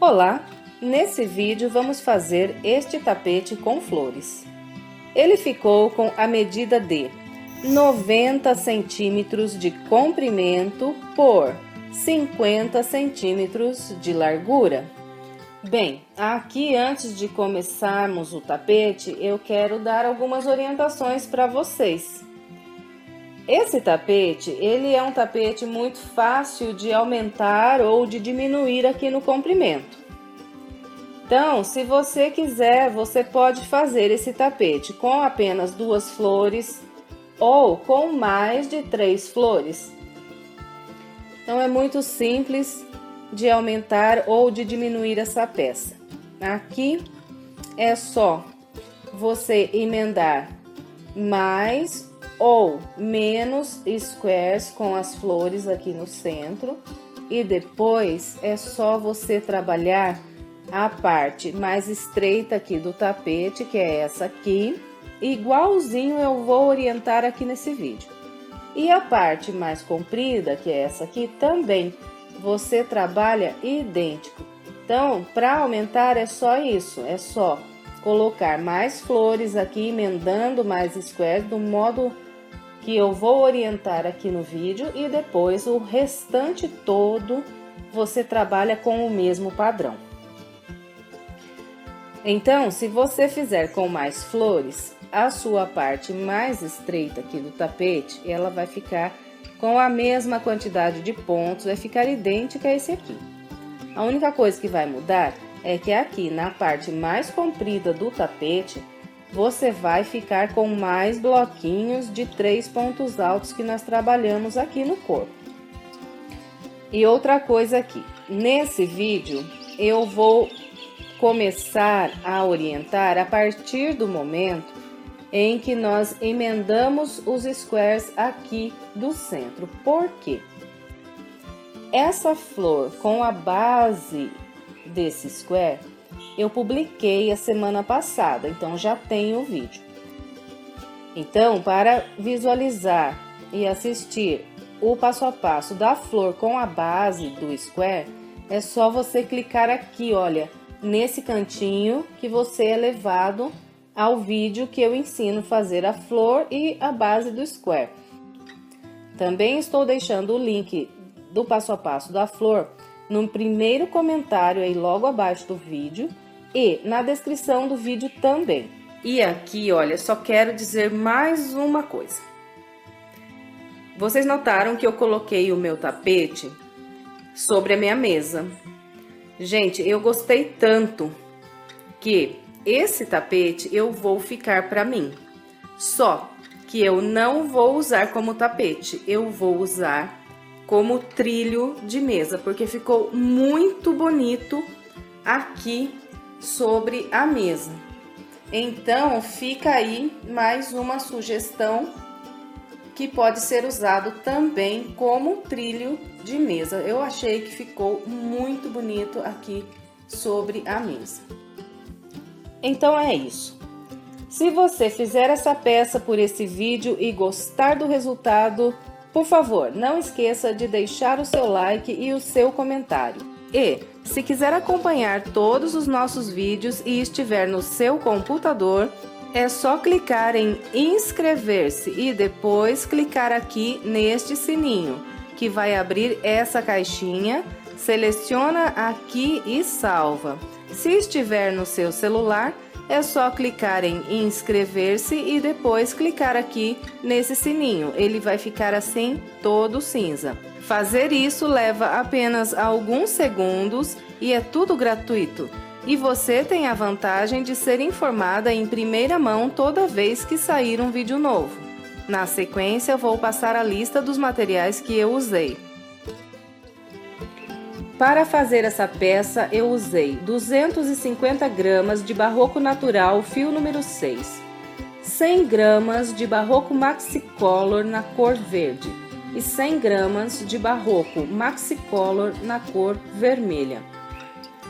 Olá! Nesse vídeo vamos fazer este tapete com flores. Ele ficou com a medida de 90 centímetros de comprimento por 50 centímetros de largura. Bem, aqui antes de começarmos o tapete, eu quero dar algumas orientações para vocês. Esse tapete, ele é um tapete muito fácil de aumentar ou de diminuir aqui no comprimento. Então, se você quiser, você pode fazer esse tapete com apenas 2 flores ou com mais de 3 flores. Então, é muito simples de aumentar ou de diminuir essa peça. Aqui é só você emendar mais ou menos squares com as flores aqui no centro, e depois é só você trabalhar a parte mais estreita aqui do tapete, que é essa aqui, igualzinho eu vou orientar aqui nesse vídeo. E a parte mais comprida, que é essa aqui, também você trabalha idêntico. Então, para aumentar é só isso, é só colocar mais flores aqui, emendando mais squares do modo que eu vou orientar aqui no vídeo, e depois o restante todo você trabalha com o mesmo padrão. Então, se você fizer com mais flores, a sua parte mais estreita aqui do tapete, ela vai ficar com a mesma quantidade de pontos, vai ficar idêntica a esse aqui. A única coisa que vai mudar é que aqui na parte mais comprida do tapete, você vai ficar com mais bloquinhos de 3 pontos altos que nós trabalhamos aqui no corpo. E outra coisa aqui, nesse vídeo eu vou começar a orientar a partir do momento em que nós emendamos os squares aqui do centro. Por quê? Essa flor com a base desse square eu publiquei a semana passada, então já tem o vídeo. Então, para visualizar e assistir o passo a passo da flor com a base do square, é só você clicar aqui, olha, nesse cantinho que você é levado ao vídeo que eu ensino a fazer a flor e a base do square. Também estou deixando o link do passo a passo da flor no primeiro comentário aí logo abaixo do vídeo e na descrição do vídeo também. E aqui, olha, só quero dizer mais uma coisa. Vocês notaram que eu coloquei o meu tapete sobre a minha mesa. Gente, eu gostei tanto que esse tapete eu vou ficar para mim. Só que eu não vou usar como tapete, eu vou usar como trilho de mesa, porque ficou muito bonito aqui sobre a mesa. Então, fica aí mais uma sugestão que pode ser usado também como trilho de mesa. Eu achei que ficou muito bonito aqui sobre a mesa. Então é isso. Se você fizer essa peça por esse vídeo e gostar do resultado, por favor, não esqueça de deixar o seu like e o seu comentário. E, se quiser acompanhar todos os nossos vídeos e estiver no seu computador, é só clicar em inscrever-se e depois clicar aqui neste sininho, que vai abrir essa caixinha, seleciona aqui e salva. Se estiver no seu celular, é só clicar em inscrever-se e depois clicar aqui nesse sininho. Ele vai ficar assim, todo cinza. Fazer isso leva apenas alguns segundos e é tudo gratuito. E você tem a vantagem de ser informada em primeira mão toda vez que sair um vídeo novo. Na sequência, vou passar a lista dos materiais que eu usei. Para fazer essa peça, eu usei 250 gramas de Barroco Natural fio número 6, 100 gramas de Barroco Maxicolor na cor verde e 100 gramas de Barroco Maxicolor na cor vermelha.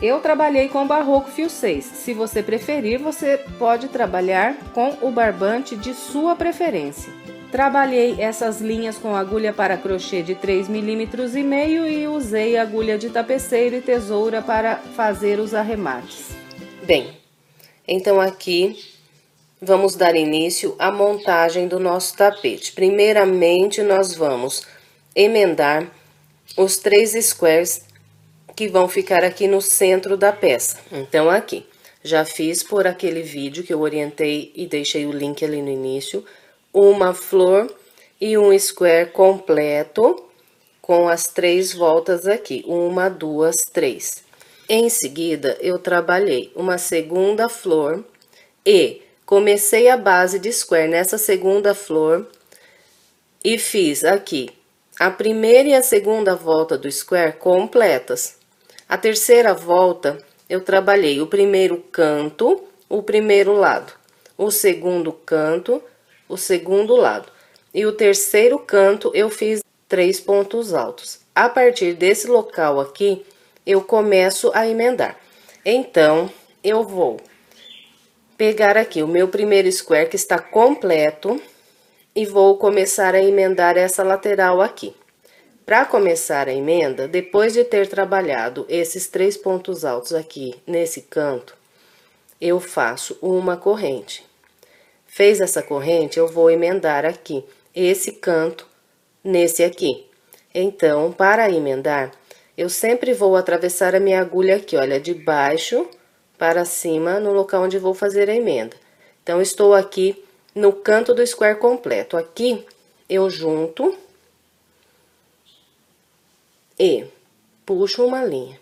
Eu trabalhei com Barroco fio 6, se você preferir, você pode trabalhar com o barbante de sua preferência. Trabalhei essas linhas com agulha para crochê de 3,5 mm e usei agulha de tapeceiro e tesoura para fazer os arremates. Bem, então aqui vamos dar início à montagem do nosso tapete. Primeiramente, nós vamos emendar os 3 squares que vão ficar aqui no centro da peça. Então, aqui, já fiz por aquele vídeo que eu orientei e deixei o link ali no início, uma flor e um square completo com as 3 voltas aqui, 1, 2, 3. Em seguida, eu trabalhei uma segunda flor e comecei a base de square nessa segunda flor e fiz aqui a primeira e a segunda volta do square completas. A terceira volta, eu trabalhei o primeiro canto, o primeiro lado, o segundo canto, o segundo lado. E o terceiro canto, eu fiz 3 pontos altos. A partir desse local aqui, eu começo a emendar. Então, eu vou pegar aqui o meu primeiro square que está completo e vou começar a emendar essa lateral aqui. Para começar a emenda, depois de ter trabalhado esses 3 pontos altos aqui nesse canto, eu faço uma corrente. Fez essa corrente, eu vou emendar aqui esse canto nesse aqui. Então, para emendar, eu sempre vou atravessar a minha agulha aqui, olha, de baixo para cima, no local onde vou fazer a emenda. Então, estou aqui no canto do square completo. Aqui, eu junto e puxo uma linha.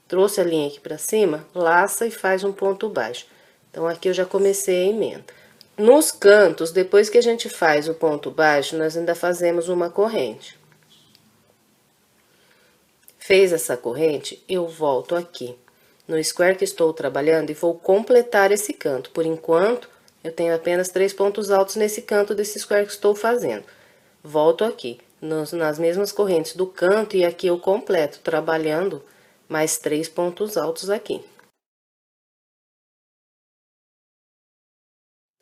Trouxe a linha aqui para cima, laça e faz um ponto baixo. Então, aqui eu já comecei a emenda. Nos cantos, depois que a gente faz o ponto baixo, nós ainda fazemos uma corrente. Fez essa corrente, eu volto aqui no square que estou trabalhando e vou completar esse canto. Por enquanto, eu tenho apenas 3 pontos altos nesse canto desse square que estou fazendo. Volto aqui nas mesmas correntes do canto e aqui eu completo, trabalhando mais 3 pontos altos aqui.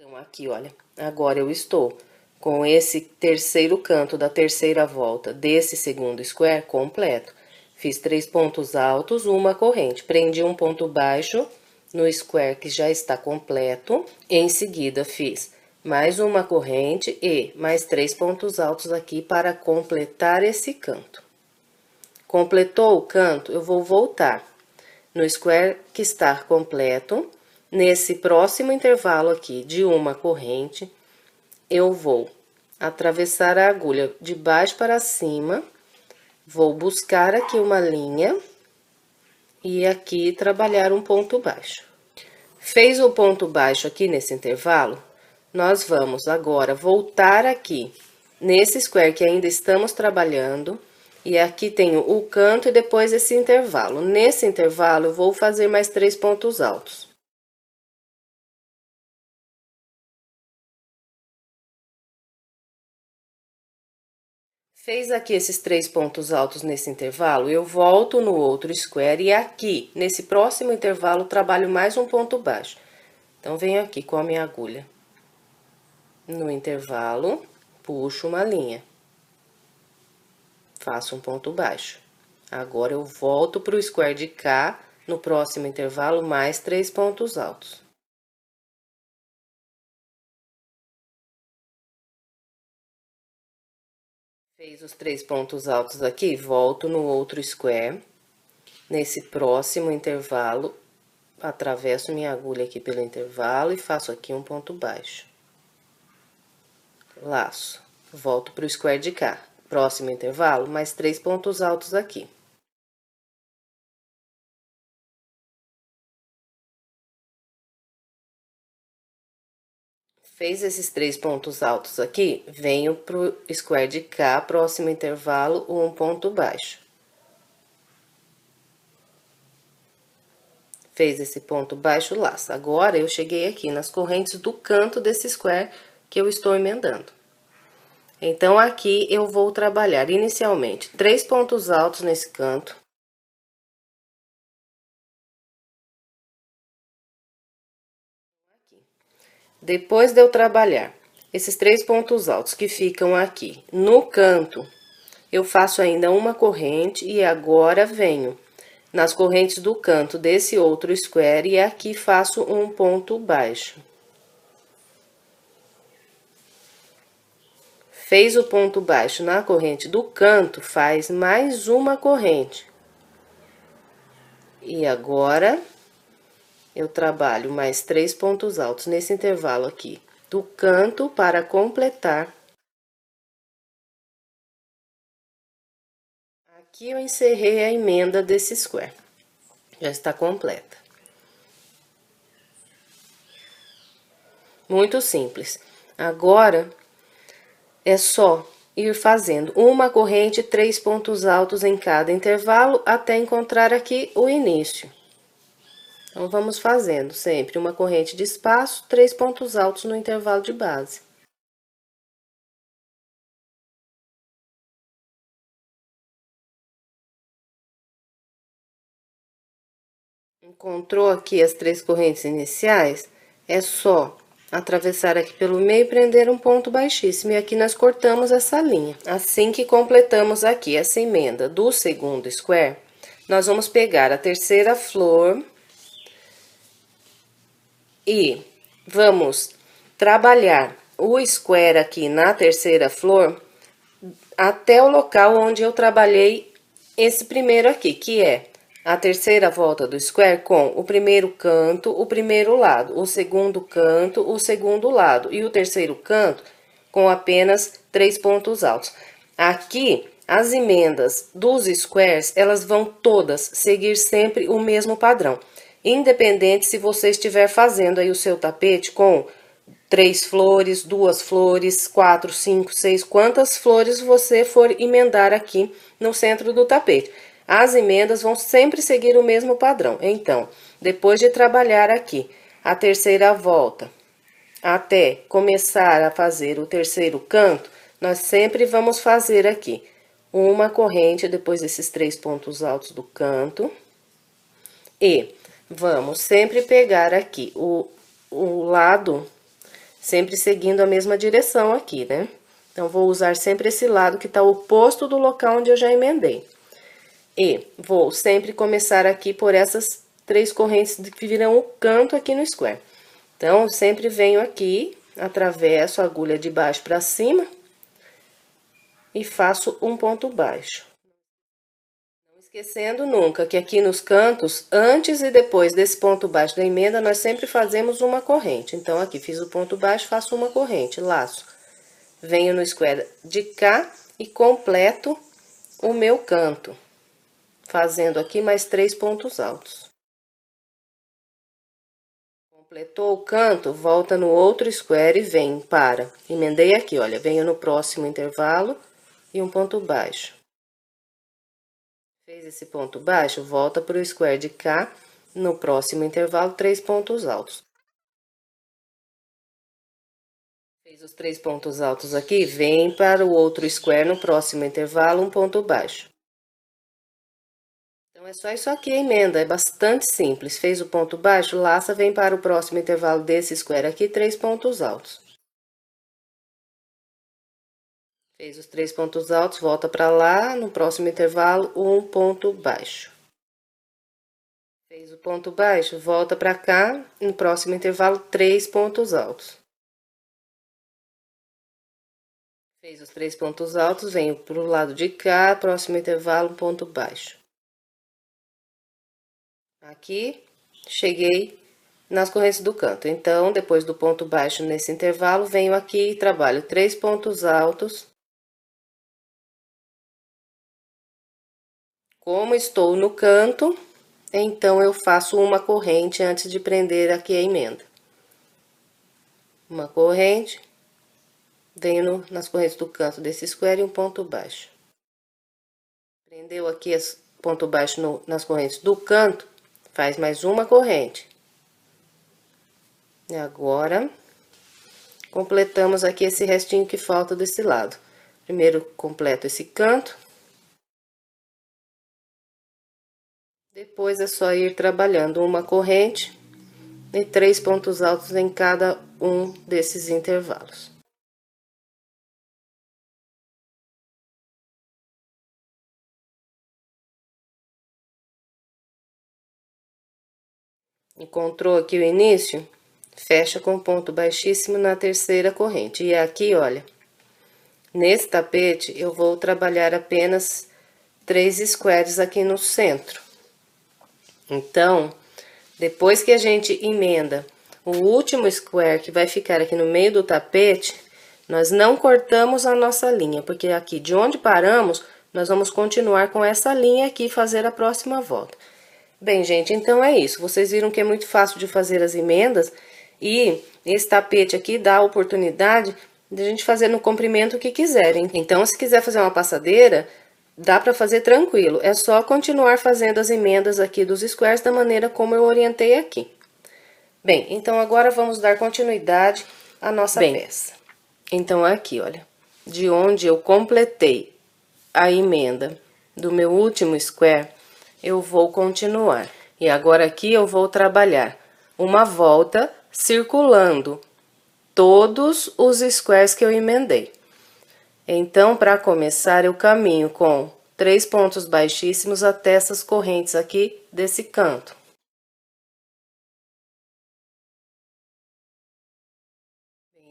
Então, aqui, olha, agora eu estou com esse terceiro canto da terceira volta desse segundo square completo. Fiz 3 pontos altos, uma corrente, prendi um ponto baixo no square que já está completo. Em seguida, fiz mais uma corrente e mais 3 pontos altos aqui para completar esse canto. Completou o canto, eu vou voltar no square que está completo. Nesse próximo intervalo aqui de uma corrente, eu vou atravessar a agulha de baixo para cima, vou buscar aqui uma linha e aqui trabalhar um ponto baixo. Fez o ponto baixo aqui nesse intervalo, nós vamos agora voltar aqui nesse square que ainda estamos trabalhando, e aqui tenho o canto e depois esse intervalo. Nesse intervalo, eu vou fazer mais 3 pontos altos. Fez aqui esses 3 pontos altos nesse intervalo, eu volto no outro square e aqui, nesse próximo intervalo, trabalho mais um ponto baixo. Então, venho aqui com a minha agulha no intervalo, puxo uma linha, faço um ponto baixo. Agora, eu volto para o square de cá, no próximo intervalo, mais 3 pontos altos. Fez os 3 pontos altos aqui, volto no outro square. Nesse próximo intervalo, atravesso minha agulha aqui pelo intervalo e faço aqui um ponto baixo. Laço. Volto para o square de cá. Próximo intervalo, mais 3 pontos altos aqui. Fez esses 3 pontos altos aqui, venho pro square de cá, próximo intervalo, um ponto baixo. Fez esse ponto baixo, laço. Agora, eu cheguei aqui nas correntes do canto desse square que eu estou emendando. Então, aqui eu vou trabalhar inicialmente 3 pontos altos nesse canto. Depois de eu trabalhar esses 3 pontos altos que ficam aqui no canto, eu faço ainda uma corrente e agora venho nas correntes do canto desse outro square e aqui faço um ponto baixo. Fez o ponto baixo na corrente do canto, faz mais uma corrente. E agora, eu trabalho mais 3 pontos altos nesse intervalo aqui do canto para completar. Aqui eu encerrei a emenda desse square. Já está completa. Muito simples. Agora, é só ir fazendo uma corrente, 3 pontos altos em cada intervalo, até encontrar aqui o início. Então, vamos fazendo sempre uma corrente de espaço, 3 pontos altos no intervalo de base. Encontrou aqui as 3 correntes iniciais? É só atravessar aqui pelo meio e prender um ponto baixíssimo. E aqui nós cortamos essa linha. Assim que completamos aqui essa emenda do segundo square, nós vamos pegar a terceira flor e vamos trabalhar o square aqui na terceira flor até o local onde eu trabalhei esse primeiro aqui, que é a terceira volta do square com o primeiro canto, o primeiro lado, o segundo canto, o segundo lado e o terceiro canto com apenas 3 pontos altos. Aqui, as emendas dos squares, elas vão todas seguir sempre o mesmo padrão, independente se você estiver fazendo aí o seu tapete com 3 flores, 2 flores, 4, 5, 6, quantas flores você for emendar aqui no centro do tapete. As emendas vão sempre seguir o mesmo padrão. Então, depois de trabalhar aqui a terceira volta, até começar a fazer o terceiro canto, nós sempre vamos fazer aqui uma corrente depois desses 3 pontos altos do canto. E vamos sempre pegar aqui o lado, sempre seguindo a mesma direção aqui, né? Então, vou usar sempre esse lado que tá oposto do local onde eu já emendei. E vou sempre começar aqui por essas 3 correntes que viram o canto aqui no square. Então, eu sempre venho aqui, atravesso a agulha de baixo para cima e faço um ponto baixo. Não esquecendo nunca que aqui nos cantos, antes e depois desse ponto baixo da emenda, nós sempre fazemos uma corrente. Então, aqui fiz o ponto baixo, faço uma corrente, laço. Venho no square de cá e completo o meu canto, fazendo aqui mais 3 pontos altos. Completou o canto, volta no outro square e vem para... Emendei aqui, olha, venho no próximo intervalo e um ponto baixo. Fez esse ponto baixo, volta para o square de cá, no próximo intervalo, 3 pontos altos. Fez os 3 pontos altos aqui, vem para o outro square, no próximo intervalo, um ponto baixo. Então, é só isso aqui a emenda, é bastante simples. Fez o ponto baixo, laça, vem para o próximo intervalo desse square aqui, 3 pontos altos. Fez os 3 pontos altos, volta para lá, no próximo intervalo, um ponto baixo. Fez o ponto baixo, volta para cá, no próximo intervalo, 3 pontos altos. Fez os 3 pontos altos, venho para o lado de cá, próximo intervalo, um ponto baixo. Aqui, cheguei nas correntes do canto. Então, depois do ponto baixo nesse intervalo, venho aqui e trabalho 3 pontos altos. Como estou no canto, então eu faço uma corrente antes de prender aqui a emenda. Uma corrente, venho nas correntes do canto desse square e um ponto baixo. Prendeu aqui ponto baixo nas correntes do canto, faz mais uma corrente. E agora, completamos aqui esse restinho que falta desse lado. Primeiro, completo esse canto. Depois, é só ir trabalhando uma corrente e 3 pontos altos em cada um desses intervalos. Encontrou aqui o início? Fecha com ponto baixíssimo na terceira corrente. E aqui, olha, nesse tapete eu vou trabalhar apenas 3 squares aqui no centro. Então, depois que a gente emenda o último square que vai ficar aqui no meio do tapete, nós não cortamos a nossa linha, porque aqui de onde paramos, nós vamos continuar com essa linha aqui e fazer a próxima volta. Bem, gente, então é isso. Vocês viram que é muito fácil de fazer as emendas e esse tapete aqui dá a oportunidade de a gente fazer no comprimento que quiserem. Então, se quiser fazer uma passadeira, dá para fazer tranquilo. É só continuar fazendo as emendas aqui dos squares da maneira como eu orientei aqui. Bem, então agora vamos dar continuidade à nossa peça. Então, aqui, olha, de onde eu completei a emenda do meu último square, eu vou continuar. E agora aqui eu vou trabalhar uma volta circulando todos os squares que eu emendei. Então, para começar, eu caminho com 3 pontos baixíssimos até essas correntes aqui desse canto.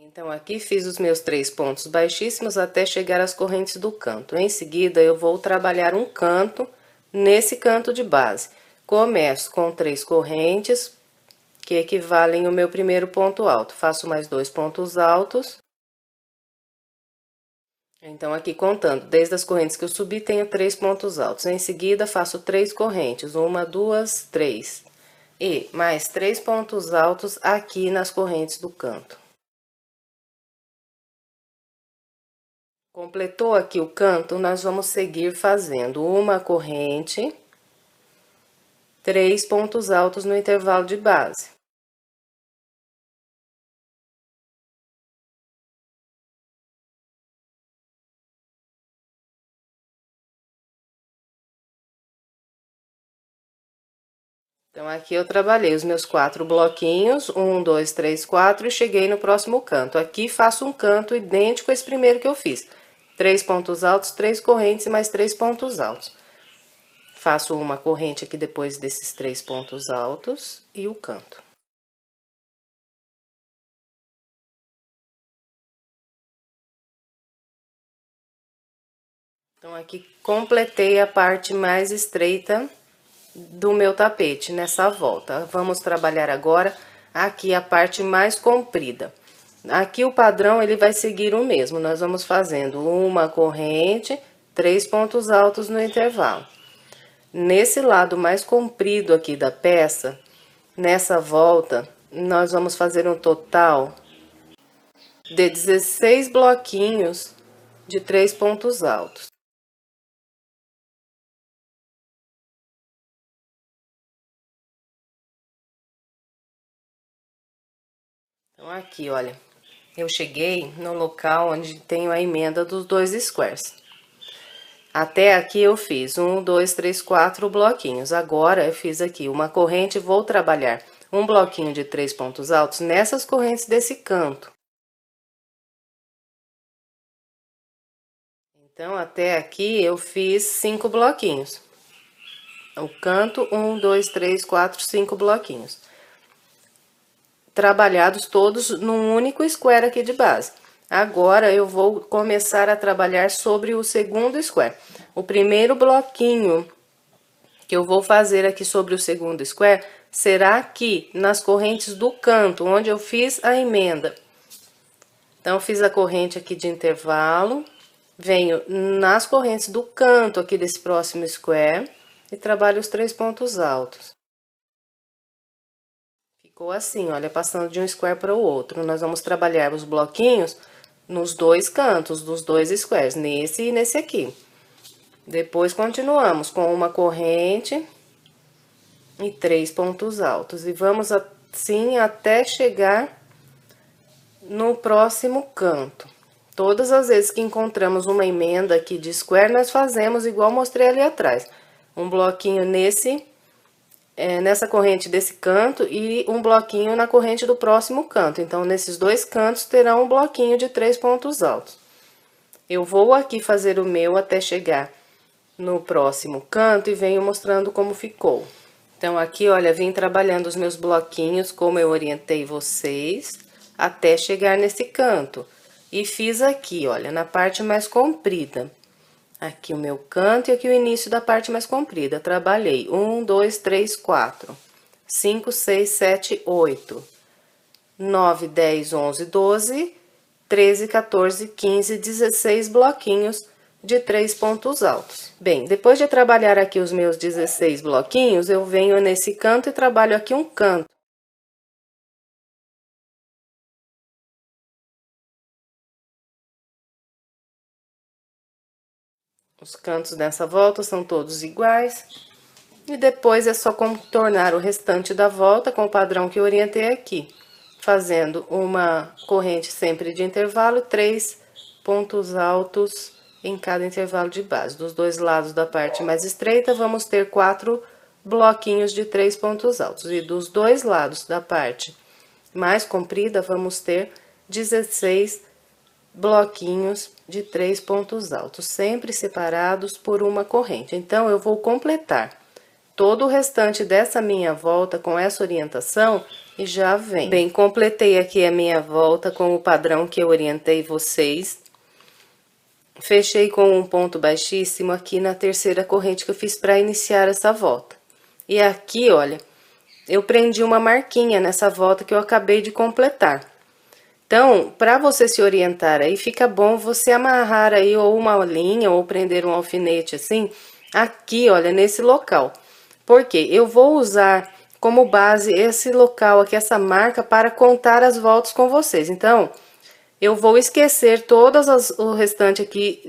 Então, aqui fiz os meus 3 pontos baixíssimos até chegar às correntes do canto. Em seguida, eu vou trabalhar um canto nesse canto de base. Começo com 3 correntes, que equivalem ao meu primeiro ponto alto. Faço mais 2 pontos altos. Então, aqui contando, desde as correntes que eu subi, tenho 3 pontos altos. Em seguida, faço 3 correntes, 1, 2, 3. E mais 3 pontos altos aqui nas correntes do canto. Completou aqui o canto, nós vamos seguir fazendo uma corrente, 3 pontos altos no intervalo de base. Então, aqui eu trabalhei os meus 4 bloquinhos, 1, 2, 3, 4, e cheguei no próximo canto. Aqui faço um canto idêntico a esse primeiro que eu fiz. 3 pontos altos, 3 correntes e mais 3 pontos altos. Faço uma corrente aqui depois desses 3 pontos altos e o canto. Então, aqui completei a parte mais estreita do meu tapete nessa volta. Vamos trabalhar agora aqui a parte mais comprida. Aqui o padrão ele vai seguir o mesmo. Nós vamos fazendo uma corrente, 3 pontos altos no intervalo. Nesse lado mais comprido aqui da peça, nessa volta, nós vamos fazer um total de 16 bloquinhos de 3 pontos altos. Então, aqui, olha, eu cheguei no local onde tenho a emenda dos 2 squares. Até aqui eu fiz 1, 2, 3, 4 bloquinhos. Agora, eu fiz aqui uma corrente e vou trabalhar um bloquinho de 3 pontos altos nessas correntes desse canto. Então, até aqui eu fiz 5 bloquinhos. O canto, 1, 2, 3, 4, 5 bloquinhos. Trabalhados todos num único square aqui de base. Agora, eu vou começar a trabalhar sobre o segundo square. O primeiro bloquinho que eu vou fazer aqui sobre o segundo square será aqui nas correntes do canto, onde eu fiz a emenda. Então, fiz a corrente aqui de intervalo, venho nas correntes do canto aqui desse próximo square e trabalho os 3 pontos altos. Ficou assim, olha, passando de um square para o outro. Nós vamos trabalhar os bloquinhos nos 2 cantos dos 2 squares, nesse e nesse aqui. Depois, continuamos com uma corrente e 3 pontos altos. E vamos assim até chegar no próximo canto. Todas as vezes que encontramos uma emenda aqui de square, nós fazemos igual mostrei ali atrás. Um bloquinho nessa corrente desse canto e um bloquinho na corrente do próximo canto. Então, nesses 2 cantos, terá um bloquinho de 3 pontos altos. Eu vou aqui fazer o meu até chegar no próximo canto e venho mostrando como ficou. Então, aqui, olha, vim trabalhando os meus bloquinhos, como eu orientei vocês, até chegar nesse canto. E fiz aqui, olha, na parte mais comprida. Aqui o meu canto e aqui o início da parte mais comprida. Trabalhei 1, 2, 3, 4, 5, 6, 7, 8, 9, 10, 11, 12, 13, 14, 15, 16 bloquinhos de 3 pontos altos. Bem, depois de trabalhar aqui os meus 16 bloquinhos, eu venho nesse canto e trabalho aqui um canto. Os cantos dessa volta são todos iguais. E depois é só contornar o restante da volta com o padrão que eu orientei aqui. Fazendo uma corrente sempre de intervalo, 3 pontos altos em cada intervalo de base. Dos dois lados da parte mais estreita, vamos ter 4 bloquinhos de 3 pontos altos. E dos dois lados da parte mais comprida, vamos ter 16 bloquinhos de 3 pontos altos, sempre separados por uma corrente. Então, eu vou completar todo o restante dessa minha volta com essa orientação e já vem. Bem, completei aqui a minha volta com o padrão que eu orientei vocês. Fechei com um ponto baixíssimo aqui na terceira corrente que eu fiz para iniciar essa volta. E aqui, olha, eu prendi uma marquinha nessa volta que eu acabei de completar. Então, para você se orientar aí, fica bom você amarrar aí ou uma linha ou prender um alfinete assim, aqui, olha, nesse local. Porque eu vou usar como base esse local aqui, essa marca, para contar as voltas com vocês. Então, eu vou esquecer o restante aqui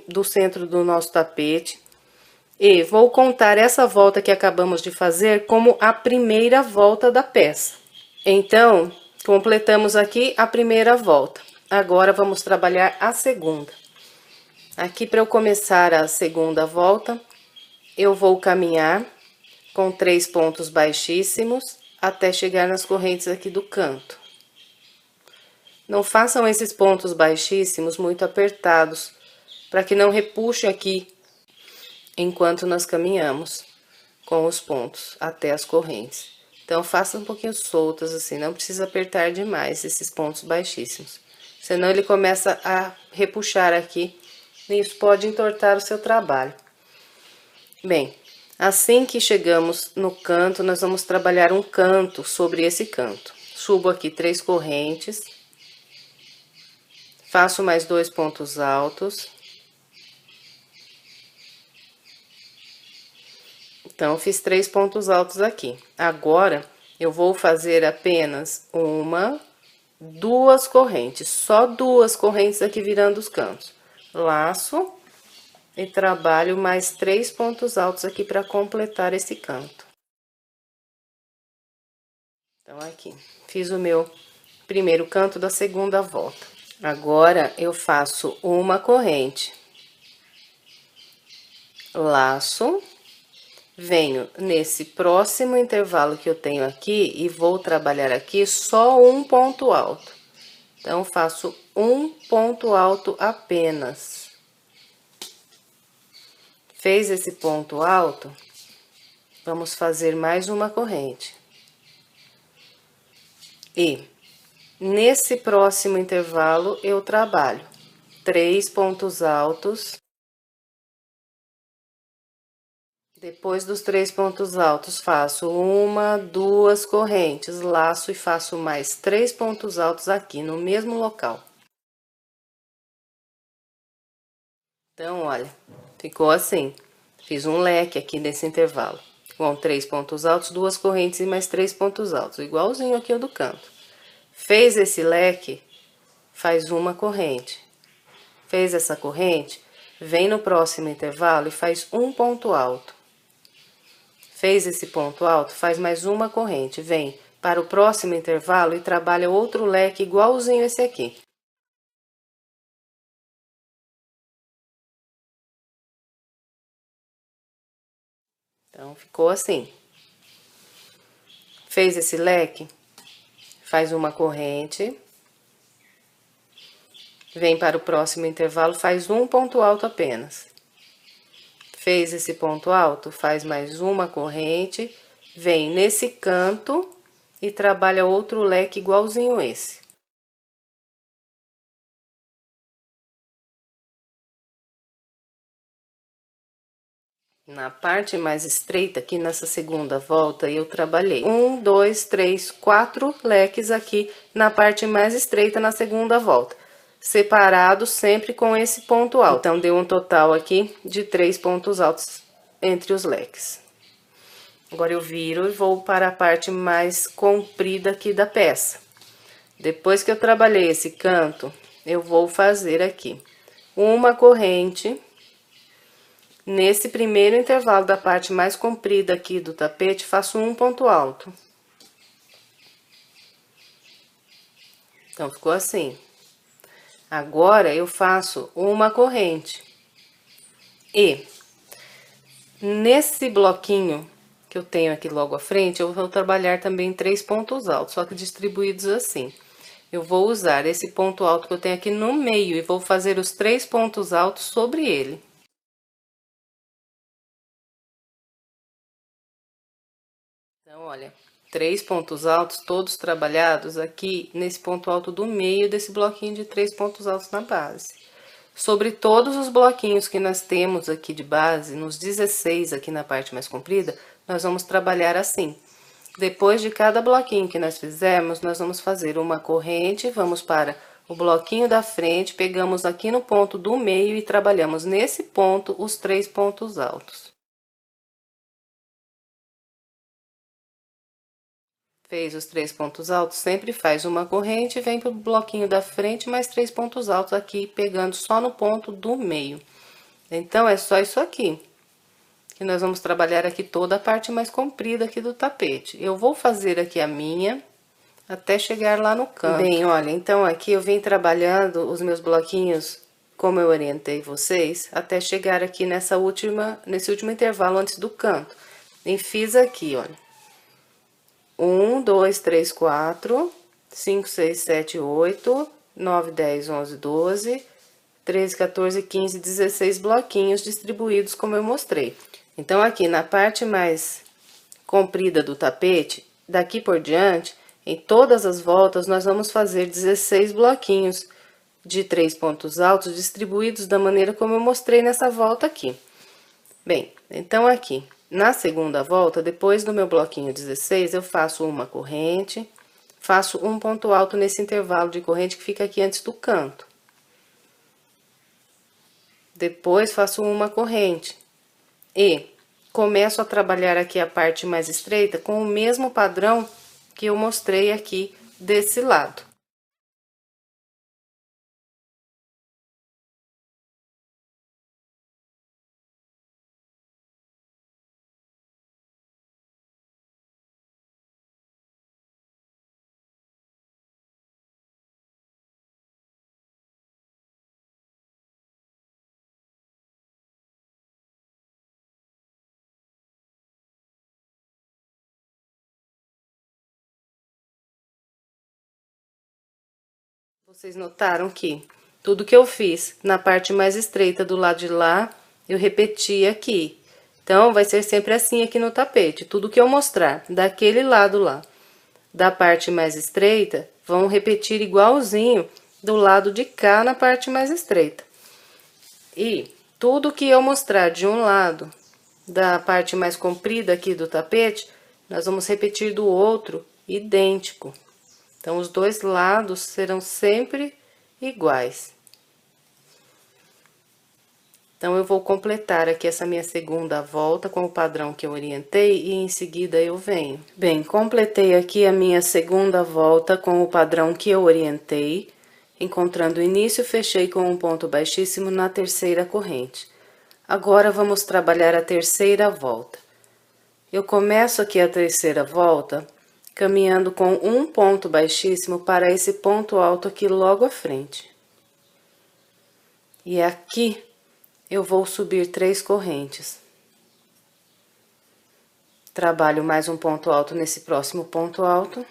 do centro do nosso tapete. E vou contar essa volta que acabamos de fazer como a primeira volta da peça. Então, completamos aqui a primeira volta. Agora, vamos trabalhar a segunda. Aqui, para eu começar a segunda volta, eu vou caminhar com 3 pontos baixíssimos até chegar nas correntes aqui do canto. Não façam esses pontos baixíssimos muito apertados, para que não repuxe aqui enquanto nós caminhamos com os pontos até as correntes. Então, faça um pouquinho soltas assim, não precisa apertar demais esses pontos baixíssimos. Senão ele começa a repuxar aqui e isso pode entortar o seu trabalho. Bem, assim que chegamos no canto, nós vamos trabalhar um canto sobre esse canto. Subo aqui 3 correntes. Faço mais 2 pontos altos. Então, fiz 3 pontos altos aqui. Agora, eu vou fazer apenas 1, 2 correntes. Só 2 correntes aqui virando os cantos. Laço e trabalho mais 3 pontos altos aqui para completar esse canto. Então, aqui, fiz o meu primeiro canto da segunda volta. Agora, eu faço uma corrente. Laço. Venho nesse próximo intervalo que eu tenho aqui e vou trabalhar aqui só um ponto alto. Então, faço um ponto alto apenas. Fez esse ponto alto, vamos fazer mais uma corrente. E nesse próximo intervalo eu trabalho 3 pontos altos. Depois dos 3 pontos altos, faço 1, 2 correntes, laço e faço mais 3 pontos altos aqui no mesmo local. Então, olha, ficou assim. Fiz um leque aqui nesse intervalo, com 3 pontos altos, 2 correntes e mais 3 pontos altos, igualzinho aqui o do canto. Fez esse leque, faz uma corrente. Fez essa corrente, vem no próximo intervalo e faz um ponto alto. Fez esse ponto alto, faz mais uma corrente, vem para o próximo intervalo e trabalha outro leque igualzinho esse aqui. Então, ficou assim. Fez esse leque, faz uma corrente, vem para o próximo intervalo, faz um ponto alto apenas. Fez esse ponto alto, faz mais uma corrente, vem nesse canto e trabalha outro leque igualzinho esse. Na parte mais estreita, aqui nessa segunda volta, eu trabalhei 1, 2, 3, 4 leques aqui na parte mais estreita na segunda volta, separado sempre com esse ponto alto. Então, deu um total aqui de 3 pontos altos entre os leques. Agora, eu viro e vou para a parte mais comprida aqui da peça. Depois que eu trabalhei esse canto, eu vou fazer aqui uma corrente. Nesse primeiro intervalo da parte mais comprida aqui do tapete, faço um ponto alto. Então, ficou assim. Agora, eu faço uma corrente. E, nesse bloquinho que eu tenho aqui logo à frente, eu vou trabalhar também 3 pontos altos, só que distribuídos assim. Eu vou usar esse ponto alto que eu tenho aqui no meio e vou fazer os 3 pontos altos sobre ele. Então, olha, 3 pontos altos, todos trabalhados aqui nesse ponto alto do meio desse bloquinho de 3 pontos altos na base. Sobre todos os bloquinhos que nós temos aqui de base, nos 16 aqui na parte mais comprida, nós vamos trabalhar assim. Depois de cada bloquinho que nós fizermos, nós vamos fazer uma corrente, vamos para o bloquinho da frente, pegamos aqui no ponto do meio e trabalhamos nesse ponto os 3 pontos altos. Fez os 3 pontos altos, sempre faz uma corrente, vem pro bloquinho da frente, mais 3 pontos altos aqui, pegando só no ponto do meio. Então, é só isso aqui, que nós vamos trabalhar aqui toda a parte mais comprida aqui do tapete. Eu vou fazer aqui a minha, até chegar lá no canto. Bem, olha, então aqui eu vim trabalhando os meus bloquinhos, como eu orientei vocês, até chegar aqui nesse último intervalo antes do canto. E fiz aqui, olha. 1, 2, 3, 4, 5, 6, 7, 8, 9, 10, 11, 12, 13, 14, 15, 16 bloquinhos distribuídos como eu mostrei. Então, aqui na parte mais comprida do tapete, daqui por diante, em todas as voltas, nós vamos fazer 16 bloquinhos de 3 pontos altos distribuídos da maneira como eu mostrei nessa volta aqui. Bem, então aqui, na segunda volta, depois do meu bloquinho 16, eu faço uma corrente, faço um ponto alto nesse intervalo de corrente que fica aqui antes do canto. Depois, faço uma corrente e começo a trabalhar aqui a parte mais estreita com o mesmo padrão que eu mostrei aqui desse lado. Vocês notaram que tudo que eu fiz na parte mais estreita do lado de lá, eu repeti aqui. Então, vai ser sempre assim aqui no tapete. Tudo que eu mostrar daquele lado lá, da parte mais estreita, vão repetir igualzinho do lado de cá na parte mais estreita. E tudo que eu mostrar de um lado, da parte mais comprida aqui do tapete, nós vamos repetir do outro idêntico. Então, os dois lados serão sempre iguais. Então, eu vou completar aqui essa minha segunda volta com o padrão que eu orientei e em seguida eu venho. Bem, completei aqui a minha segunda volta com o padrão que eu orientei. Encontrando o início, fechei com um ponto baixíssimo na terceira corrente. Agora, vamos trabalhar a terceira volta. Eu começo aqui a terceira volta caminhando com um ponto baixíssimo para esse ponto alto aqui logo à frente. E aqui eu vou subir 3 correntes. Trabalho mais um ponto alto nesse próximo ponto alto.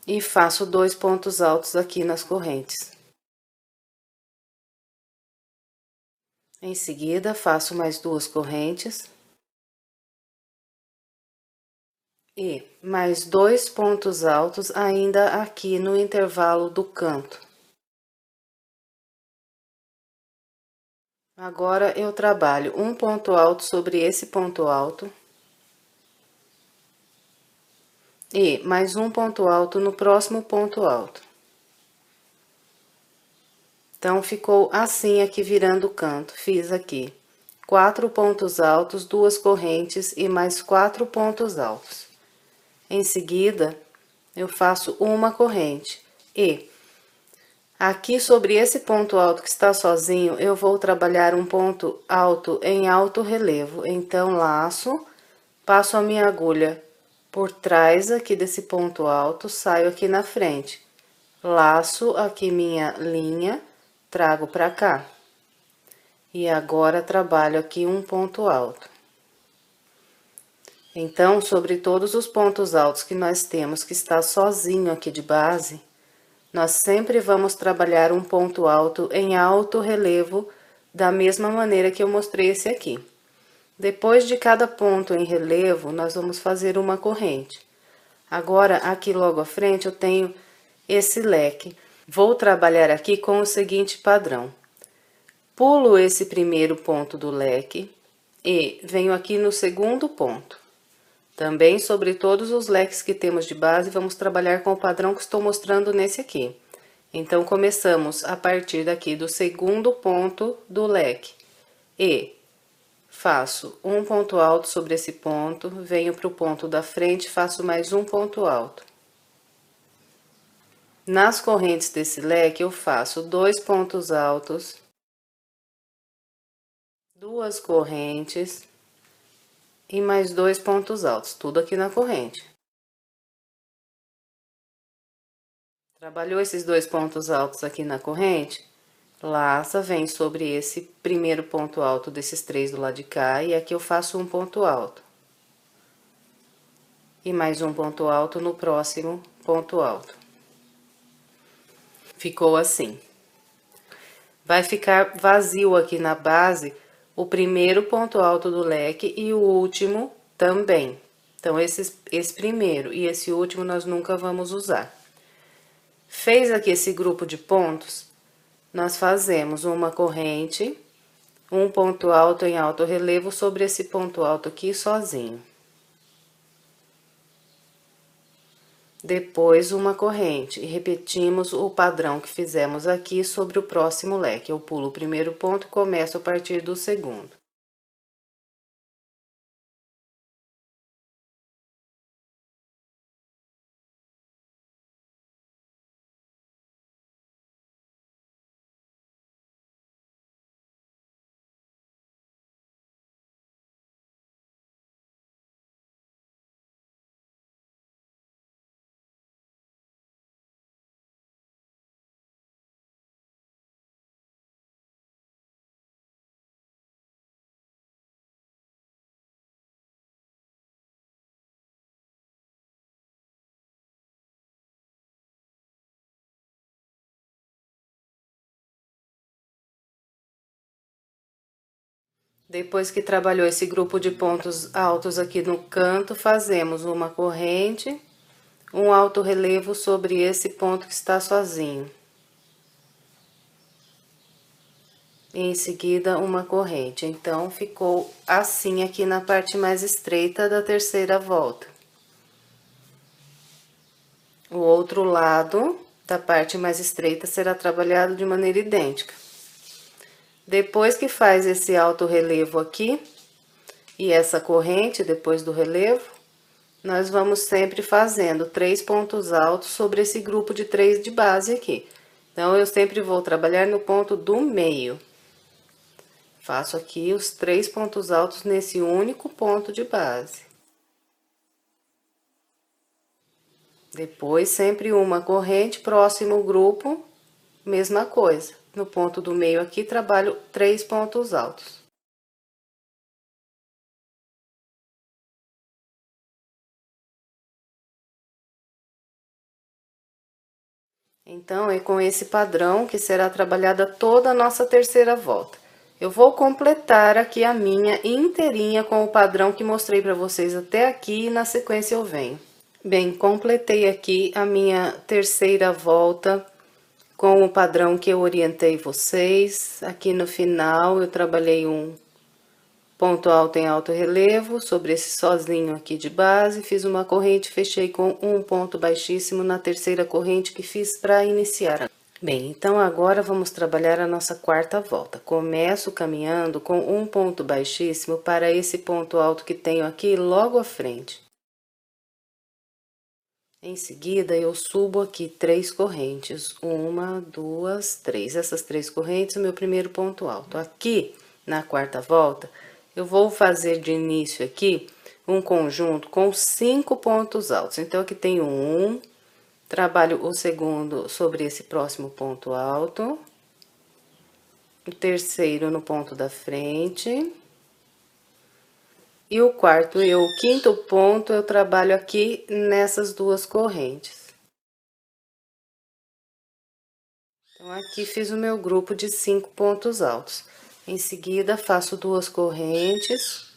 E faço 2 pontos altos aqui nas correntes. Em seguida, faço mais 2 correntes. E mais 2 pontos altos ainda aqui no intervalo do canto. Agora, eu trabalho um ponto alto sobre esse ponto alto. E mais um ponto alto no próximo ponto alto. Então, ficou assim aqui virando o canto. Fiz aqui 4 pontos altos, 2 correntes e mais 4 pontos altos. Em seguida, eu faço uma corrente e aqui sobre esse ponto alto que está sozinho, eu vou trabalhar um ponto alto em alto relevo. Então, laço, passo a minha agulha por trás aqui desse ponto alto, saio aqui na frente. Laço aqui minha linha, trago pra cá. E agora, trabalho aqui um ponto alto. Então, sobre todos os pontos altos que nós temos, que está sozinho aqui de base, nós sempre vamos trabalhar um ponto alto em alto relevo, da mesma maneira que eu mostrei esse aqui. Depois de cada ponto em relevo, nós vamos fazer uma corrente. Agora, aqui logo à frente, eu tenho esse leque. Vou trabalhar aqui com o seguinte padrão. Pulo esse primeiro ponto do leque e venho aqui no segundo ponto. Também sobre todos os leques que temos de base, vamos trabalhar com o padrão que estou mostrando nesse aqui. Então, começamos a partir daqui do segundo ponto do leque. E faço um ponto alto sobre esse ponto, venho para o ponto da frente, faço mais um ponto alto. Nas correntes desse leque, eu faço 2 pontos altos, 2 correntes e mais 2 pontos altos, tudo aqui na corrente. Trabalhou esses 2 pontos altos aqui na corrente, laça, vem sobre esse primeiro ponto alto desses 3 do lado de cá, e aqui eu faço um ponto alto. E mais um ponto alto no próximo ponto alto. Ficou assim. Vai ficar vazio aqui na base o primeiro ponto alto do leque e o último também. Então, esse primeiro e esse último nós nunca vamos usar. Fez aqui esse grupo de pontos, nós fazemos uma corrente, um ponto alto em alto relevo sobre esse ponto alto aqui sozinho. Depois, uma corrente, e repetimos o padrão que fizemos aqui sobre o próximo leque. Eu pulo o primeiro ponto e começo a partir do segundo. Depois que trabalhou esse grupo de pontos altos aqui no canto, fazemos uma corrente, um alto relevo sobre esse ponto que está sozinho. E em seguida, uma corrente. Então, ficou assim aqui na parte mais estreita da terceira volta. O outro lado da parte mais estreita será trabalhado de maneira idêntica. Depois que faz esse alto relevo aqui, e essa corrente depois do relevo, nós vamos sempre fazendo 3 pontos altos sobre esse grupo de 3 de base aqui. Então, eu sempre vou trabalhar no ponto do meio. Faço aqui os 3 pontos altos nesse único ponto de base. Depois, sempre uma corrente, próximo grupo, mesma coisa. No ponto do meio aqui, trabalho 3 pontos altos. Então, é com esse padrão que será trabalhada toda a nossa terceira volta. Eu vou completar aqui a minha inteirinha com o padrão que mostrei pra vocês até aqui e na sequência eu venho. Bem, completei aqui a minha terceira volta com o padrão que eu orientei vocês. Aqui no final eu trabalhei um ponto alto em alto relevo sobre esse sozinho aqui de base, fiz uma corrente, fechei com um ponto baixíssimo na terceira corrente que fiz para iniciar. Bem, então agora vamos trabalhar a nossa quarta volta. Começo caminhando com um ponto baixíssimo para esse ponto alto que tenho aqui logo à frente. Em seguida, eu subo aqui 3 correntes, 1, 2, 3. Essas 3 correntes, o meu primeiro ponto alto. Aqui, na quarta volta, eu vou fazer de início aqui um conjunto com 5 pontos altos. Então, aqui tenho um, trabalho o segundo sobre esse próximo ponto alto, o terceiro no ponto da frente, e o quarto e o quinto ponto eu trabalho aqui nessas 2 correntes. Então, aqui fiz o meu grupo de 5 pontos altos. Em seguida, faço 2 correntes.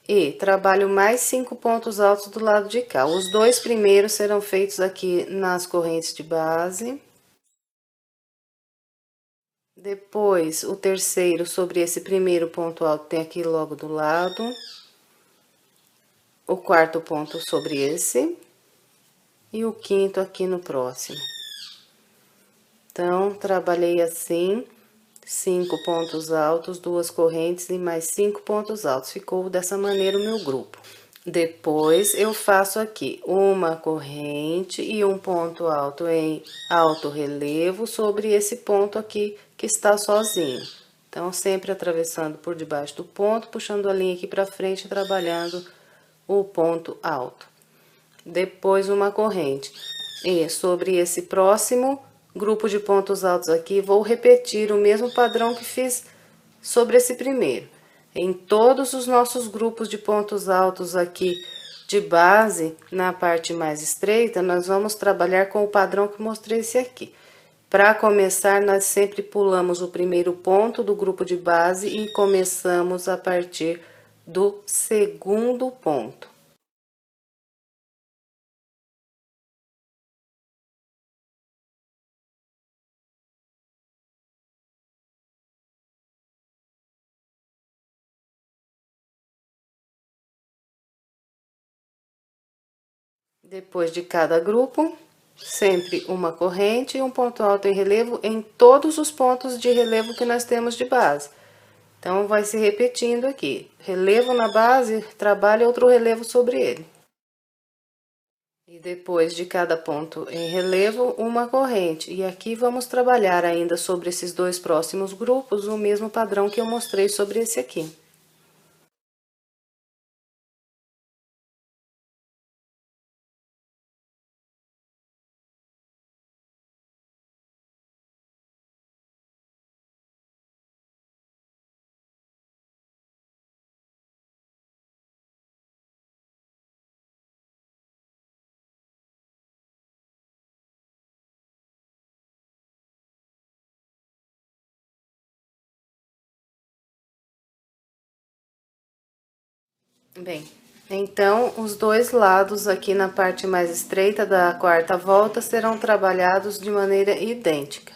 E trabalho mais 5 pontos altos do lado de cá. Os 2 primeiros serão feitos aqui nas correntes de base. Depois, o terceiro sobre esse primeiro ponto alto tem aqui logo do lado. O quarto ponto sobre esse. E o quinto aqui no próximo. Então, trabalhei assim, 5 pontos altos, 2 correntes e mais 5 pontos altos. Ficou dessa maneira o meu grupo. Depois, eu faço aqui uma corrente e um ponto alto em alto relevo sobre esse ponto aqui que está sozinho. Então, sempre atravessando por debaixo do ponto, puxando a linha aqui pra frente, trabalhando o ponto alto. Depois, uma corrente. E sobre esse próximo grupo de pontos altos aqui, vou repetir o mesmo padrão que fiz sobre esse primeiro. Em todos os nossos grupos de pontos altos aqui de base, na parte mais estreita, nós vamos trabalhar com o padrão que mostrei esse aqui. Para começar, nós sempre pulamos o primeiro ponto do grupo de base e começamos a partir do segundo ponto. Depois de cada grupo, sempre uma corrente e um ponto alto em relevo em todos os pontos de relevo que nós temos de base. Então, vai se repetindo aqui. Relevo na base, trabalha outro relevo sobre ele. E depois de cada ponto em relevo, uma corrente. E aqui vamos trabalhar ainda sobre esses 2 próximos grupos, o mesmo padrão que eu mostrei sobre esse aqui. Bem, então, os 2 lados aqui na parte mais estreita da quarta volta serão trabalhados de maneira idêntica.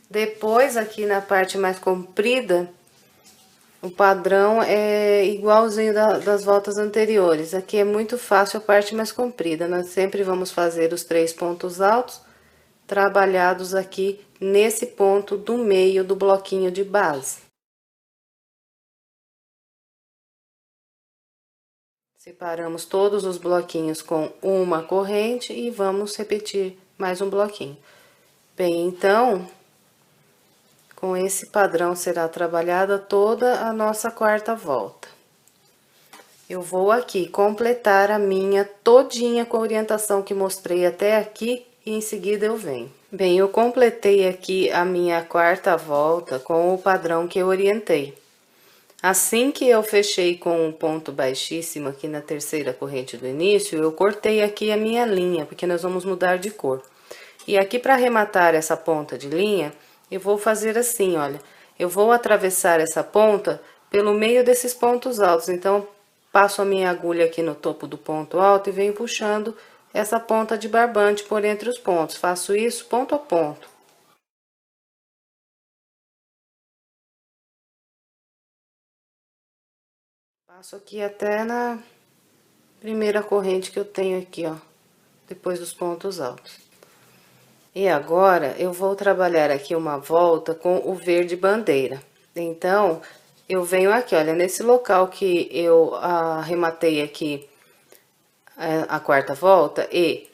Depois, aqui na parte mais comprida, o padrão é igualzinho das voltas anteriores. Aqui é muito fácil a parte mais comprida. Nós sempre vamos fazer os 3 pontos altos, trabalhados aqui nesse ponto do meio do bloquinho de base. Separamos todos os bloquinhos com uma corrente e vamos repetir mais um bloquinho. Bem, então, com esse padrão será trabalhada toda a nossa quarta volta. Eu vou aqui completar a minha todinha com a orientação que mostrei até aqui e em seguida eu venho. Bem, eu completei aqui a minha quarta volta com o padrão que eu orientei. Assim que eu fechei com um ponto baixíssimo aqui na terceira corrente do início, eu cortei aqui a minha linha, porque nós vamos mudar de cor. E aqui para arrematar essa ponta de linha, eu vou fazer assim, olha. Eu vou atravessar essa ponta pelo meio desses pontos altos. Então, passo a minha agulha aqui no topo do ponto alto e venho puxando essa ponta de barbante por entre os pontos. Faço isso ponto a ponto. Passo aqui até na primeira corrente que eu tenho aqui, ó, depois dos pontos altos. E agora, eu vou trabalhar aqui uma volta com o verde bandeira. Então, eu venho aqui, olha, nesse local que eu arrematei aqui a quarta volta e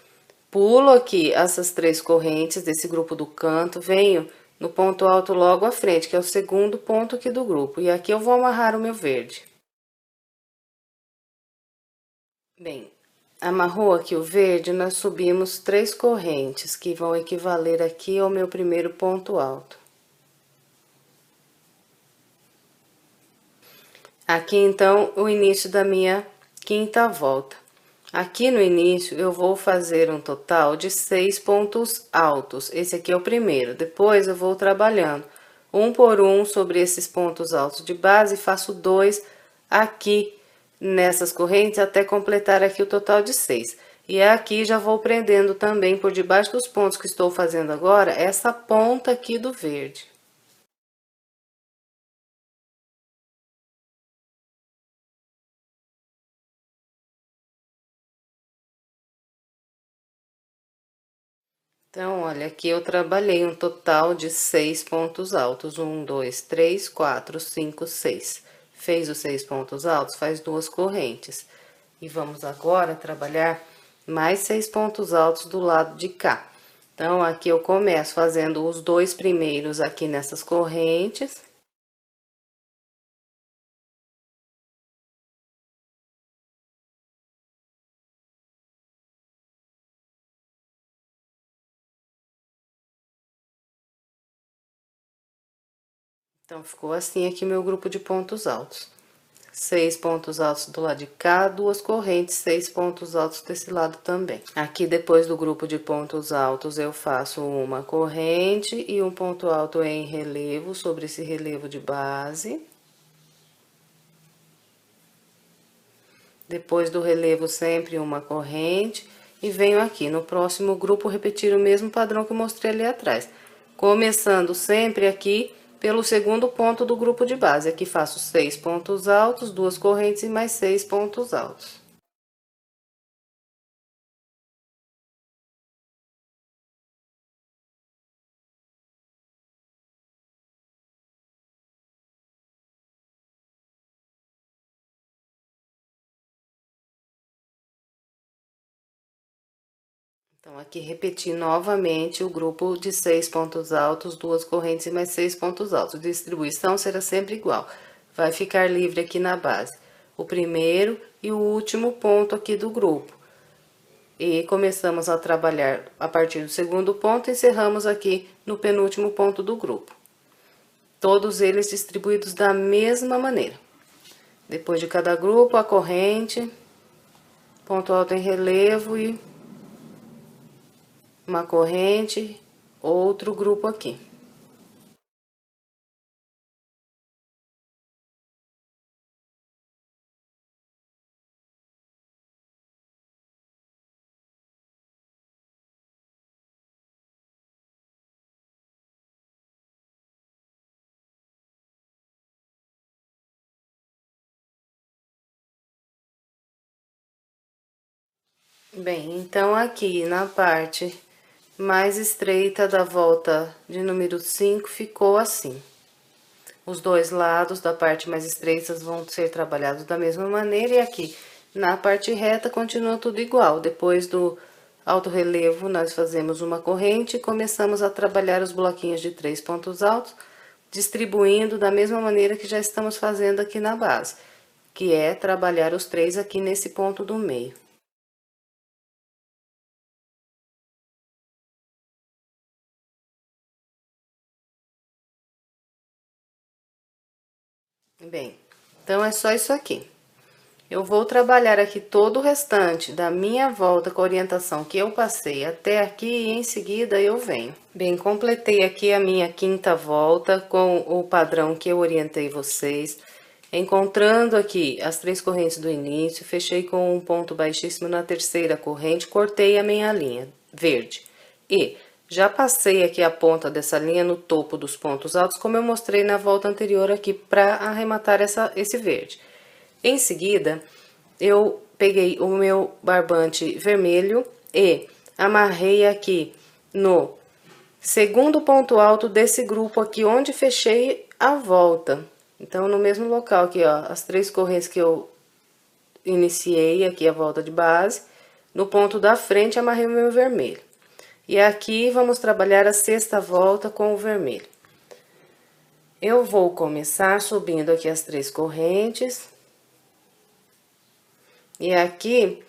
pulo aqui essas 3 correntes desse grupo do canto, venho no ponto alto logo à frente, que é o segundo ponto aqui do grupo. E aqui eu vou amarrar o meu verde. Bem, amarrou aqui o verde, nós subimos 3 correntes, que vão equivaler aqui ao meu primeiro ponto alto. Aqui, então, o início da minha quinta volta. Aqui no início, eu vou fazer um total de 6 pontos altos. Esse aqui é o primeiro. Depois, eu vou trabalhando um por um sobre esses pontos altos de base e faço 2 aqui nessas correntes até completar aqui o total de 6. E aqui já vou prendendo também por debaixo dos pontos que estou fazendo agora, essa ponta aqui do verde. Então, olha, aqui eu trabalhei um total de 6 pontos altos. 1, 2, 3, 4, 5, 6. Fez os 6 pontos altos, faz 2 correntes. E vamos agora trabalhar mais 6 pontos altos do lado de cá. Então, aqui eu começo fazendo os 2 primeiros aqui nessas correntes. Então, ficou assim aqui meu grupo de pontos altos. 6 pontos altos do lado de cá, 2 correntes, 6 pontos altos desse lado também. Aqui, depois do grupo de pontos altos, eu faço uma corrente e um ponto alto em relevo sobre esse relevo de base. Depois do relevo, sempre uma corrente. E venho aqui no próximo grupo repetir o mesmo padrão que eu mostrei ali atrás. Começando sempre aqui pelo segundo ponto do grupo de base. Aqui faço 6 pontos altos, 2 correntes e mais 6 pontos altos. Então, aqui repeti novamente o grupo de 6 pontos altos, 2 correntes e mais 6 pontos altos. Distribuição será sempre igual. Vai ficar livre aqui na base o primeiro e o último ponto aqui do grupo. E começamos a trabalhar a partir do segundo ponto, encerramos aqui no penúltimo ponto do grupo. Todos eles distribuídos da mesma maneira. Depois de cada grupo, a corrente, ponto alto em relevo e uma corrente, outro grupo aqui. Bem, então aqui na parte mais estreita da volta de número 5 ficou assim. Os dois lados da parte mais estreitas vão ser trabalhados da mesma maneira e aqui na parte reta continua tudo igual. Depois do alto relevo, nós fazemos uma corrente e começamos a trabalhar os bloquinhos de 3 pontos altos, distribuindo da mesma maneira que já estamos fazendo aqui na base, que é trabalhar os 3 aqui nesse ponto do meio. Bem, então é só isso aqui. Eu vou trabalhar aqui todo o restante da minha volta com a orientação que eu passei até aqui e em seguida eu venho. Bem, completei aqui a minha quinta volta com o padrão que eu orientei vocês. Encontrando aqui as 3 correntes do início, fechei com um ponto baixíssimo na terceira corrente, cortei a minha linha verde. E já passei aqui a ponta dessa linha no topo dos pontos altos, como eu mostrei na volta anterior aqui, para arrematar esse verde. Em seguida, eu peguei o meu barbante vermelho e amarrei aqui no segundo ponto alto desse grupo aqui, onde fechei a volta. Então, no mesmo local aqui, ó, as 3 correntes que eu iniciei aqui a volta de base, no ponto da frente amarrei o meu vermelho. E aqui vamos trabalhar a sexta volta com o vermelho. Eu vou começar subindo aqui as 3 correntes. E aqui,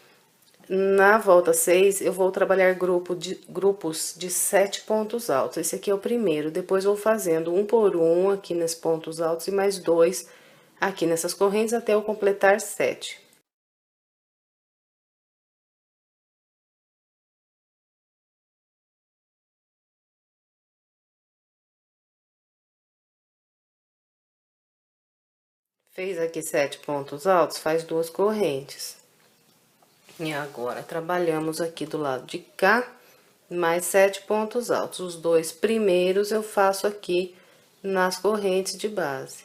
na volta 6, eu vou trabalhar grupos de 7 pontos altos. Esse aqui é o primeiro. Depois vou fazendo um por um aqui nesses pontos altos e mais 2 aqui nessas correntes até eu completar 7. Fez aqui 7 pontos altos, faz 2 correntes. E agora, trabalhamos aqui do lado de cá, mais 7 pontos altos. Os 2 primeiros eu faço aqui nas correntes de base.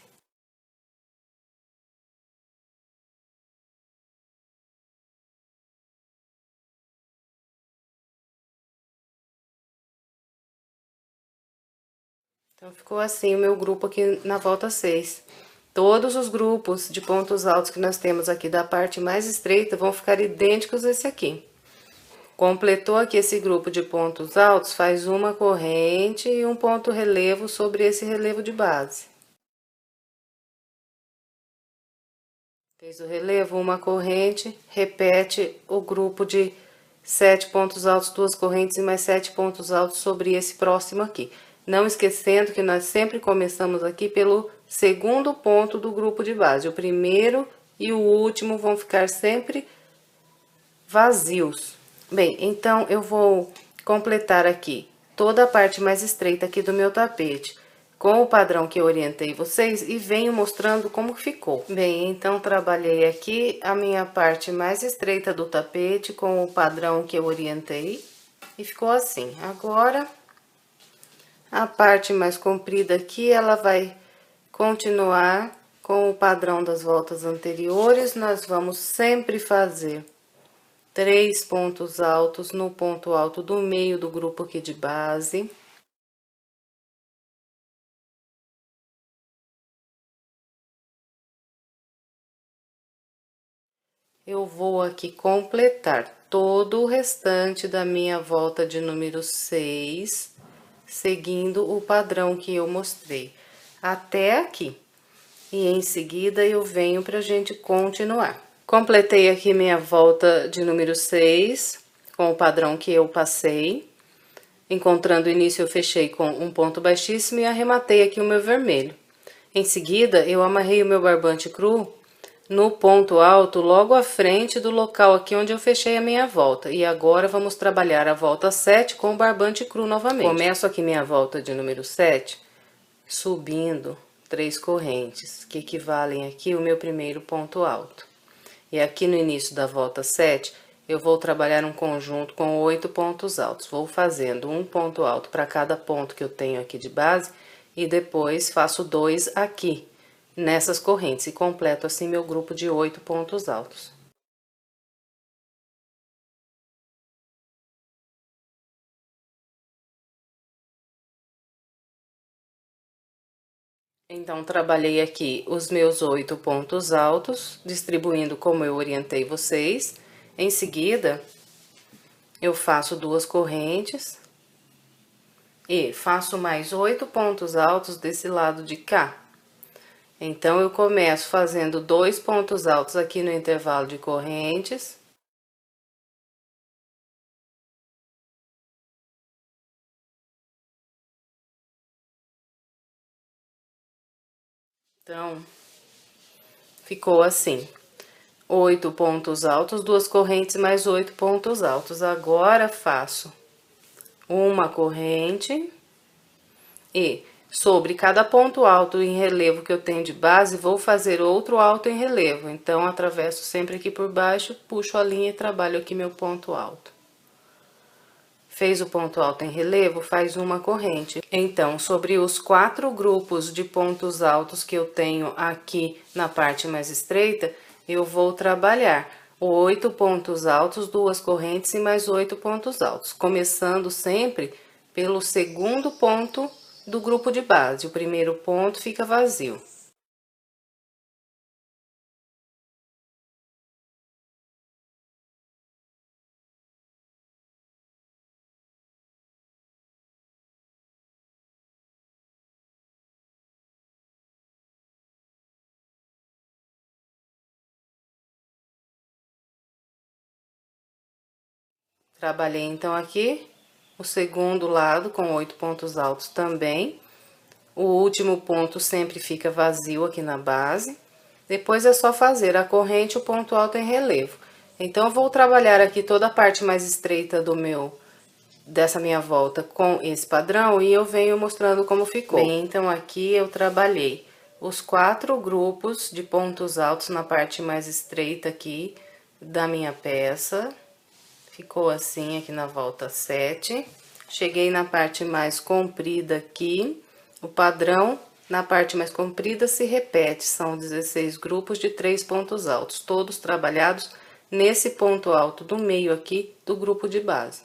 Então, ficou assim o meu grupo aqui na volta 6. Todos os grupos de pontos altos que nós temos aqui da parte mais estreita vão ficar idênticos a esse aqui. Completou aqui esse grupo de pontos altos, faz uma corrente e um ponto relevo sobre esse relevo de base. Fez o relevo, uma corrente, repete o grupo de 7 pontos altos, 2 correntes e mais 7 pontos altos sobre esse próximo aqui. Não esquecendo que nós sempre começamos aqui pelo segundo ponto do grupo de base. O primeiro e o último vão ficar sempre vazios. Bem, então eu vou completar aqui toda a parte mais estreita aqui do meu tapete com o padrão que eu orientei vocês e venho mostrando como ficou. Bem, então trabalhei aqui a minha parte mais estreita do tapete com o padrão que eu orientei e ficou assim. Agora, a parte mais comprida aqui, ela vai continuar com o padrão das voltas anteriores. Nós vamos sempre fazer 3 pontos altos no ponto alto do meio do grupo aqui de base. Eu vou aqui completar todo o restante da minha volta de número 6, seguindo o padrão que eu mostrei até aqui. E em seguida eu venho pra gente continuar. Completei aqui minha volta de número 6, com o padrão que eu passei. Encontrando o início, eu fechei com um ponto baixíssimo e arrematei aqui o meu vermelho. Em seguida, eu amarrei o meu barbante cru no ponto alto, logo à frente do local aqui onde eu fechei a minha volta. E agora, vamos trabalhar a volta 7 com o barbante cru novamente. Começo aqui minha volta de número 7, subindo 3 correntes, que equivalem aqui o meu primeiro ponto alto. E aqui no início da volta 7, eu vou trabalhar um conjunto com 8 pontos altos. Vou fazendo um ponto alto para cada ponto que eu tenho aqui de base e depois faço 2 aqui, nessas correntes, e completo assim meu grupo de 8 pontos altos. Então, trabalhei aqui os meus 8 pontos altos, distribuindo como eu orientei vocês. Em seguida, eu faço 2 correntes e faço mais 8 pontos altos desse lado de cá. Então, eu começo fazendo 2 pontos altos aqui no intervalo de correntes. Então, ficou assim. 8 pontos altos, 2 correntes mais 8 pontos altos. Agora faço uma corrente e sobre cada ponto alto em relevo que eu tenho de base, vou fazer outro alto em relevo. Então, atravesso sempre aqui por baixo, puxo a linha e trabalho aqui meu ponto alto. Fez o ponto alto em relevo, faz uma corrente. Então, sobre os 4 grupos de pontos altos que eu tenho aqui na parte mais estreita, eu vou trabalhar 8 pontos altos, 2 correntes e mais 8 pontos altos, começando sempre pelo segundo ponto do grupo de base. O primeiro ponto fica vazio. Trabalhei então aqui o segundo lado com 8 pontos altos também. O último ponto sempre fica vazio aqui na base. Depois é só fazer a corrente e o ponto alto em relevo. Então, eu vou trabalhar aqui toda a parte mais estreita dessa minha volta com esse padrão e eu venho mostrando como ficou. Bem, então aqui eu trabalhei os 4 grupos de pontos altos na parte mais estreita aqui da minha peça. Ficou assim aqui na volta 7. Cheguei na parte mais comprida aqui. O padrão na parte mais comprida se repete. São 16 grupos de 3 pontos altos, todos trabalhados nesse ponto alto do meio aqui do grupo de base.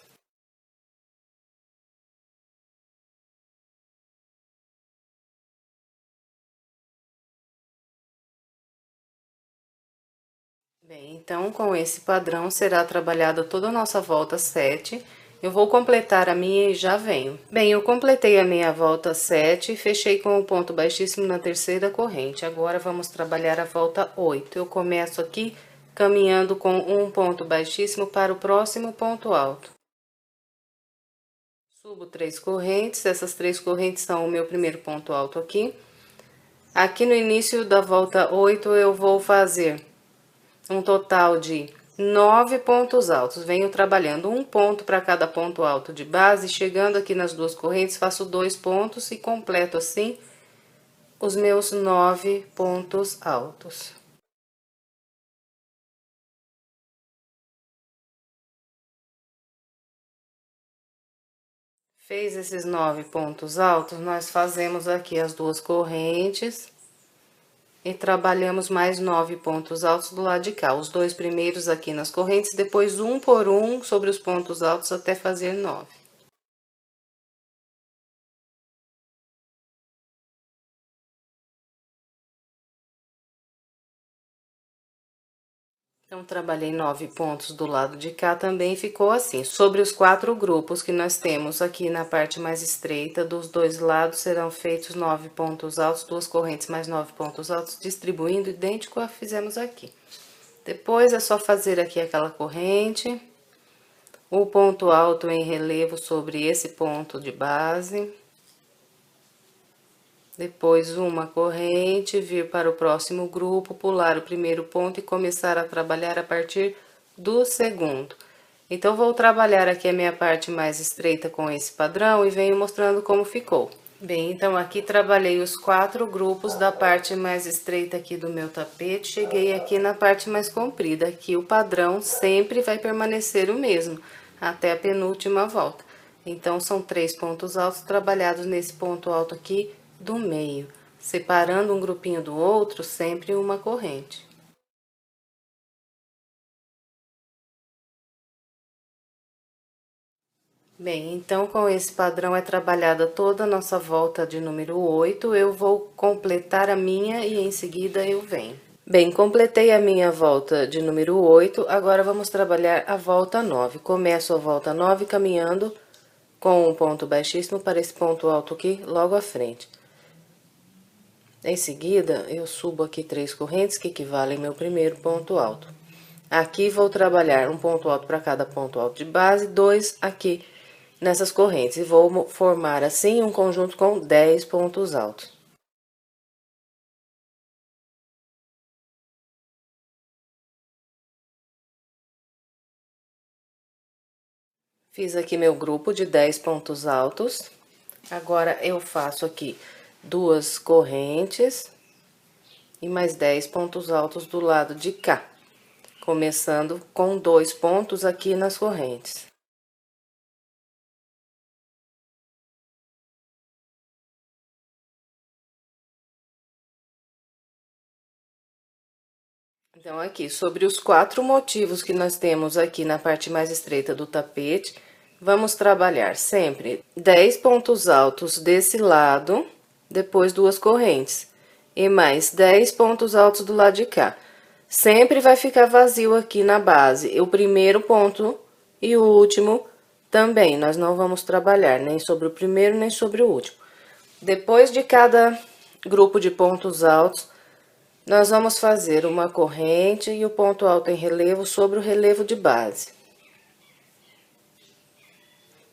Bem, então, com esse padrão será trabalhada toda a nossa volta 7. Eu vou completar a minha e já venho. Bem, eu completei a minha volta 7 e fechei com o ponto baixíssimo na terceira corrente. Agora, vamos trabalhar a volta 8. Eu começo aqui caminhando com um ponto baixíssimo para o próximo ponto alto. Subo 3 correntes, essas 3 correntes são o meu primeiro ponto alto aqui. Aqui no início da volta 8, eu vou fazer um total de 9 pontos altos. Venho trabalhando um ponto para cada ponto alto de base, chegando aqui nas 2 correntes, faço 2 pontos e completo assim os meus 9 pontos altos. Fez esses 9 pontos altos, nós fazemos aqui as 2 correntes e trabalhamos mais 9 pontos altos do lado de cá. Os 2 primeiros aqui nas correntes, depois um por um sobre os pontos altos até fazer 9. Então, trabalhei 9 pontos do lado de cá, também ficou assim. Sobre os 4 grupos que nós temos aqui na parte mais estreita, dos 2 lados serão feitos 9 pontos altos, 2 correntes mais 9 pontos altos, distribuindo idêntico a que fizemos aqui. Depois, é só fazer aqui aquela corrente, o ponto alto em relevo sobre esse ponto de base. Depois, uma corrente, vir para o próximo grupo, pular o primeiro ponto e começar a trabalhar a partir do segundo. Então, vou trabalhar aqui a minha parte mais estreita com esse padrão e venho mostrando como ficou. Bem, então aqui trabalhei os 4 grupos da parte mais estreita aqui do meu tapete, cheguei aqui na parte mais comprida. Aqui o padrão sempre vai permanecer o mesmo, até a penúltima volta. Então, são 3 pontos altos trabalhados nesse ponto alto aqui do meio, separando um grupinho do outro, sempre uma corrente. Bem, então com esse padrão é trabalhada toda a nossa volta de número 8, eu vou completar a minha e em seguida eu venho. Bem, completei a minha volta de número 8, agora vamos trabalhar a volta 9. Começo a volta 9 caminhando com um ponto baixíssimo para esse ponto alto aqui logo à frente. Em seguida, eu subo aqui 3 correntes, que equivalem ao meu primeiro ponto alto. Aqui, vou trabalhar um ponto alto para cada ponto alto de base, 2 aqui nessas correntes. E vou formar, assim, um conjunto com 10 pontos altos. Fiz aqui meu grupo de 10 pontos altos. Agora, eu faço aqui 2 correntes e mais 10 pontos altos do lado de cá, começando com 2 pontos aqui nas correntes. Então, aqui, sobre os 4 motivos que nós temos aqui na parte mais estreita do tapete, vamos trabalhar sempre 10 pontos altos desse lado, depois 2 correntes, e mais 10 pontos altos do lado de cá. Sempre vai ficar vazio aqui na base, o primeiro ponto e o último também. Nós não vamos trabalhar nem sobre o primeiro, nem sobre o último. Depois de cada grupo de pontos altos, nós vamos fazer uma corrente e o ponto alto em relevo sobre o relevo de base.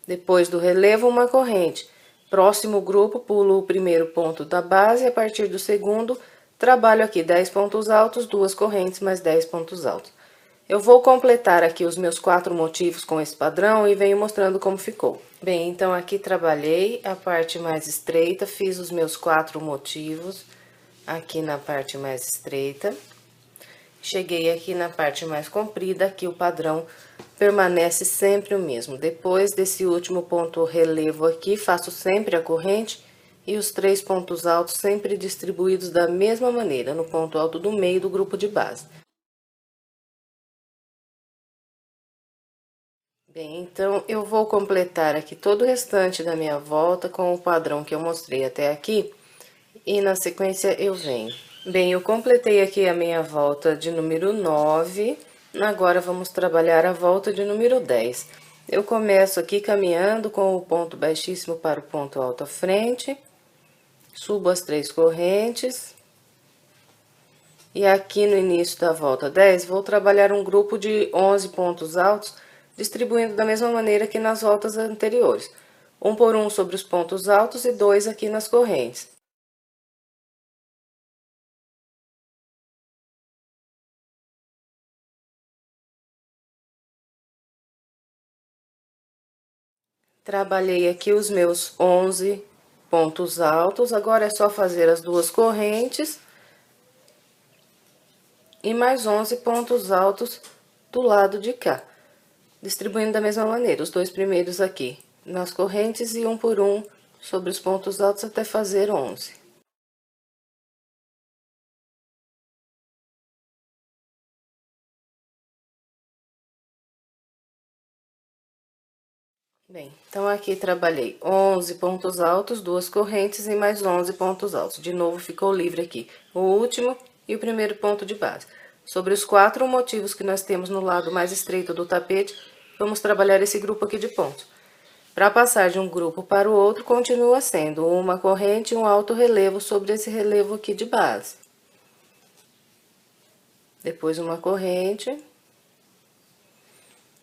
Depois do relevo, uma corrente. Próximo grupo, pulo o primeiro ponto da base, a partir do segundo, trabalho aqui 10 pontos altos, 2 correntes, mais 10 pontos altos. Eu vou completar aqui os meus 4 motivos com esse padrão e venho mostrando como ficou. Bem, então aqui trabalhei a parte mais estreita, fiz os meus 4 motivos aqui na parte mais estreita. Cheguei aqui na parte mais comprida, aqui o padrão permanece sempre o mesmo. Depois desse último ponto relevo aqui, faço sempre a corrente e os 3 pontos altos sempre distribuídos da mesma maneira, no ponto alto do meio do grupo de base. Bem, então, eu vou completar aqui todo o restante da minha volta com o padrão que eu mostrei até aqui. E na sequência eu venho. Bem, eu completei aqui a minha volta de número 9. Agora, vamos trabalhar a volta de número 10. Eu começo aqui caminhando com o ponto baixíssimo para o ponto alto à frente. Subo as 3 correntes. E aqui no início da volta 10, vou trabalhar um grupo de 11 pontos altos, distribuindo da mesma maneira que nas voltas anteriores. 1 por 1 sobre os pontos altos e 2 aqui nas correntes. Trabalhei aqui os meus 11 pontos altos, agora é só fazer as 2 correntes e mais 11 pontos altos do lado de cá, distribuindo da mesma maneira, os 2 primeiros aqui nas correntes e 1 por 1 sobre os pontos altos até fazer 11. Bem, então aqui trabalhei 11 pontos altos, 2 correntes e mais 11 pontos altos. De novo, ficou livre aqui o último e o primeiro ponto de base. Sobre os 4 motivos que nós temos no lado mais estreito do tapete, vamos trabalhar esse grupo aqui de pontos. Para passar de um grupo para o outro, continua sendo uma corrente e um alto relevo sobre esse relevo aqui de base. Depois, uma corrente.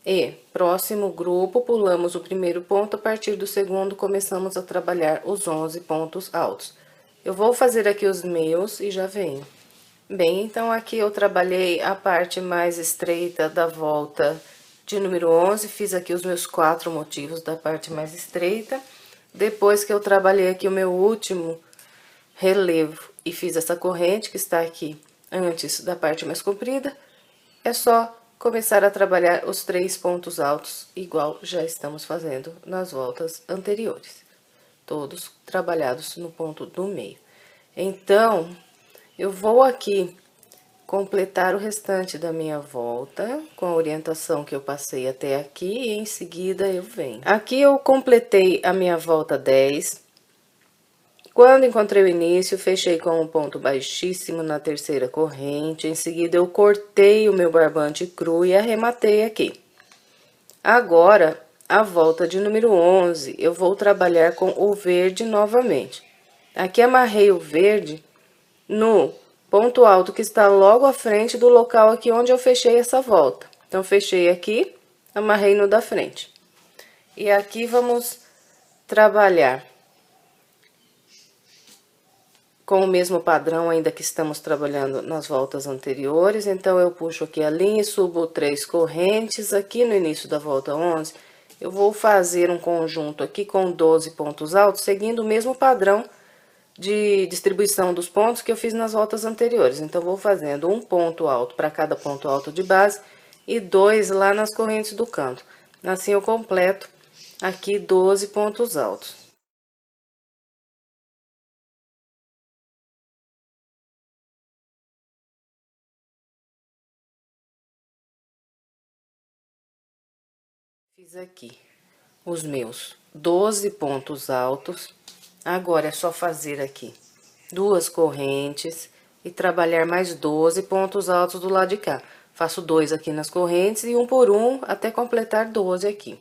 E, próximo grupo, pulamos o primeiro ponto, a partir do segundo, começamos a trabalhar os 11 pontos altos. Eu vou fazer aqui os meus e já venho. Bem, então, aqui eu trabalhei a parte mais estreita da volta de número 11, fiz aqui os meus 4 motivos da parte mais estreita. Depois que eu trabalhei aqui o meu último relevo e fiz essa corrente que está aqui antes da parte mais comprida, é só começar a trabalhar os 3 pontos altos, igual já estamos fazendo nas voltas anteriores. Todos trabalhados no ponto do meio. Então, eu vou aqui completar o restante da minha volta com a orientação que eu passei até aqui e em seguida eu venho. Aqui eu completei a minha volta 10. Quando encontrei o início, fechei com um ponto baixíssimo na terceira corrente, em seguida eu cortei o meu barbante cru e arrematei aqui. Agora, a volta de número 11, eu vou trabalhar com o verde novamente. Aqui amarrei o verde no ponto alto que está logo à frente do local aqui onde eu fechei essa volta. Então, fechei aqui, amarrei no da frente. E aqui vamos trabalhar com o mesmo padrão, ainda que estamos trabalhando nas voltas anteriores. Então, eu puxo aqui a linha e subo 3 correntes. Aqui no início da volta 11, eu vou fazer um conjunto aqui com 12 pontos altos, seguindo o mesmo padrão de distribuição dos pontos que eu fiz nas voltas anteriores. Então, vou fazendo um ponto alto para cada ponto alto de base e 2 lá nas correntes do canto. Assim, eu completo aqui 12 pontos altos. Fiz aqui os meus 12 pontos altos. Agora, é só fazer aqui 2 correntes e trabalhar mais 12 pontos altos do lado de cá. Faço 2 aqui nas correntes e um por um até completar 12 aqui.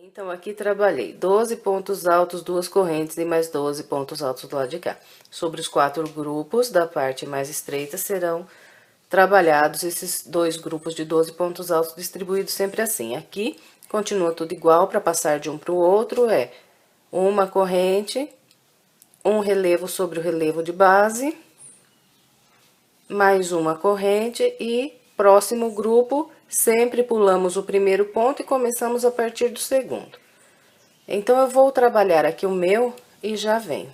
Então, aqui trabalhei 12 pontos altos, 2 correntes e mais 12 pontos altos do lado de cá. Sobre os 4 grupos da parte mais estreita, serão trabalhados esses 2 grupos de 12 pontos altos distribuídos sempre assim. Aqui, continua tudo igual, para passar de um para o outro, é uma corrente, um relevo sobre o relevo de base, mais uma corrente e próximo grupo, sempre pulamos o primeiro ponto e começamos a partir do segundo. Então, eu vou trabalhar aqui o meu e já venho.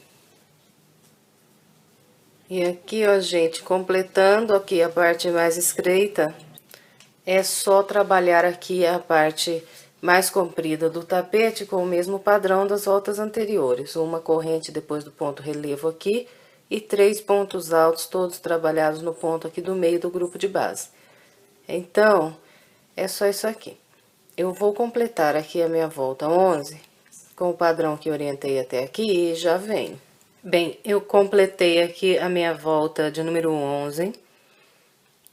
E aqui, ó, gente, completando aqui a parte mais estreita, é só trabalhar aqui a parte mais comprida do tapete com o mesmo padrão das voltas anteriores. Uma corrente depois do ponto relevo aqui e 3 pontos altos, todos trabalhados no ponto aqui do meio do grupo de base. Então, é só isso aqui. Eu vou completar aqui a minha volta 11, com o padrão que orientei até aqui e já venho. Bem, eu completei aqui a minha volta de número 11.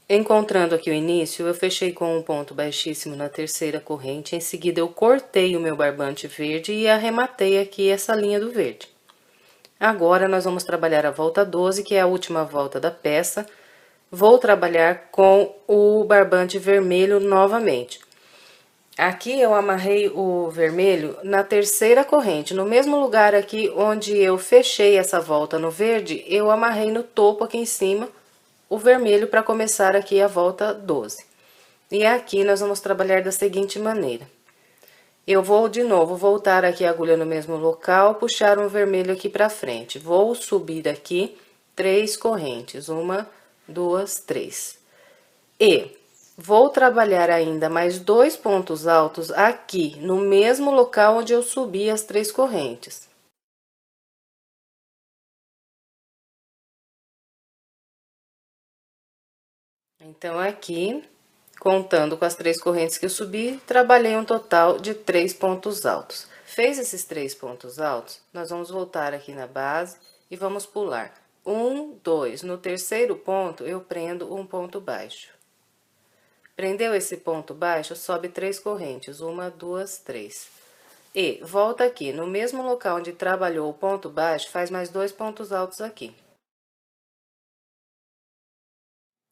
Encontrando aqui o início, eu fechei com um ponto baixíssimo na terceira corrente. Em seguida, eu cortei o meu barbante verde e arrematei aqui essa linha do verde. Agora, nós vamos trabalhar a volta 12, que é a última volta da peça. Vou trabalhar com o barbante vermelho novamente. Aqui eu amarrei o vermelho na terceira corrente, no mesmo lugar aqui onde eu fechei essa volta no verde, eu amarrei no topo aqui em cima o vermelho para começar aqui a volta 12. E aqui nós vamos trabalhar da seguinte maneira. Eu vou de novo voltar aqui a agulha no mesmo local, puxar um vermelho aqui para frente. Vou subir aqui 3 correntes, 1, 2, 3. E vou trabalhar ainda mais 2 pontos altos aqui, no mesmo local onde eu subi as 3 correntes. Então, aqui, contando com as 3 correntes que eu subi, trabalhei um total de 3 pontos altos. Fez esses 3 pontos altos, nós vamos voltar aqui na base e vamos pular 1, 2. No terceiro ponto, eu prendo um ponto baixo. Prendeu esse ponto baixo, sobe 3 correntes, 1, 2, 3. E volta aqui, no mesmo local onde trabalhou o ponto baixo, faz mais 2 pontos altos aqui.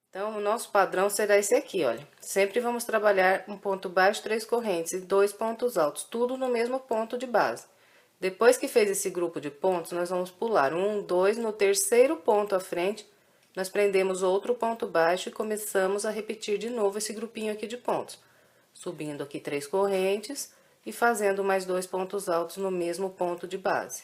Então, o nosso padrão será esse aqui, olha. Sempre vamos trabalhar um ponto baixo, 3 correntes e 2 pontos altos, tudo no mesmo ponto de base. Depois que fez esse grupo de pontos, nós vamos pular 1, 2, no terceiro ponto à frente, nós prendemos outro ponto baixo e começamos a repetir de novo esse grupinho aqui de pontos. Subindo aqui 3 correntes e fazendo mais 2 pontos altos no mesmo ponto de base.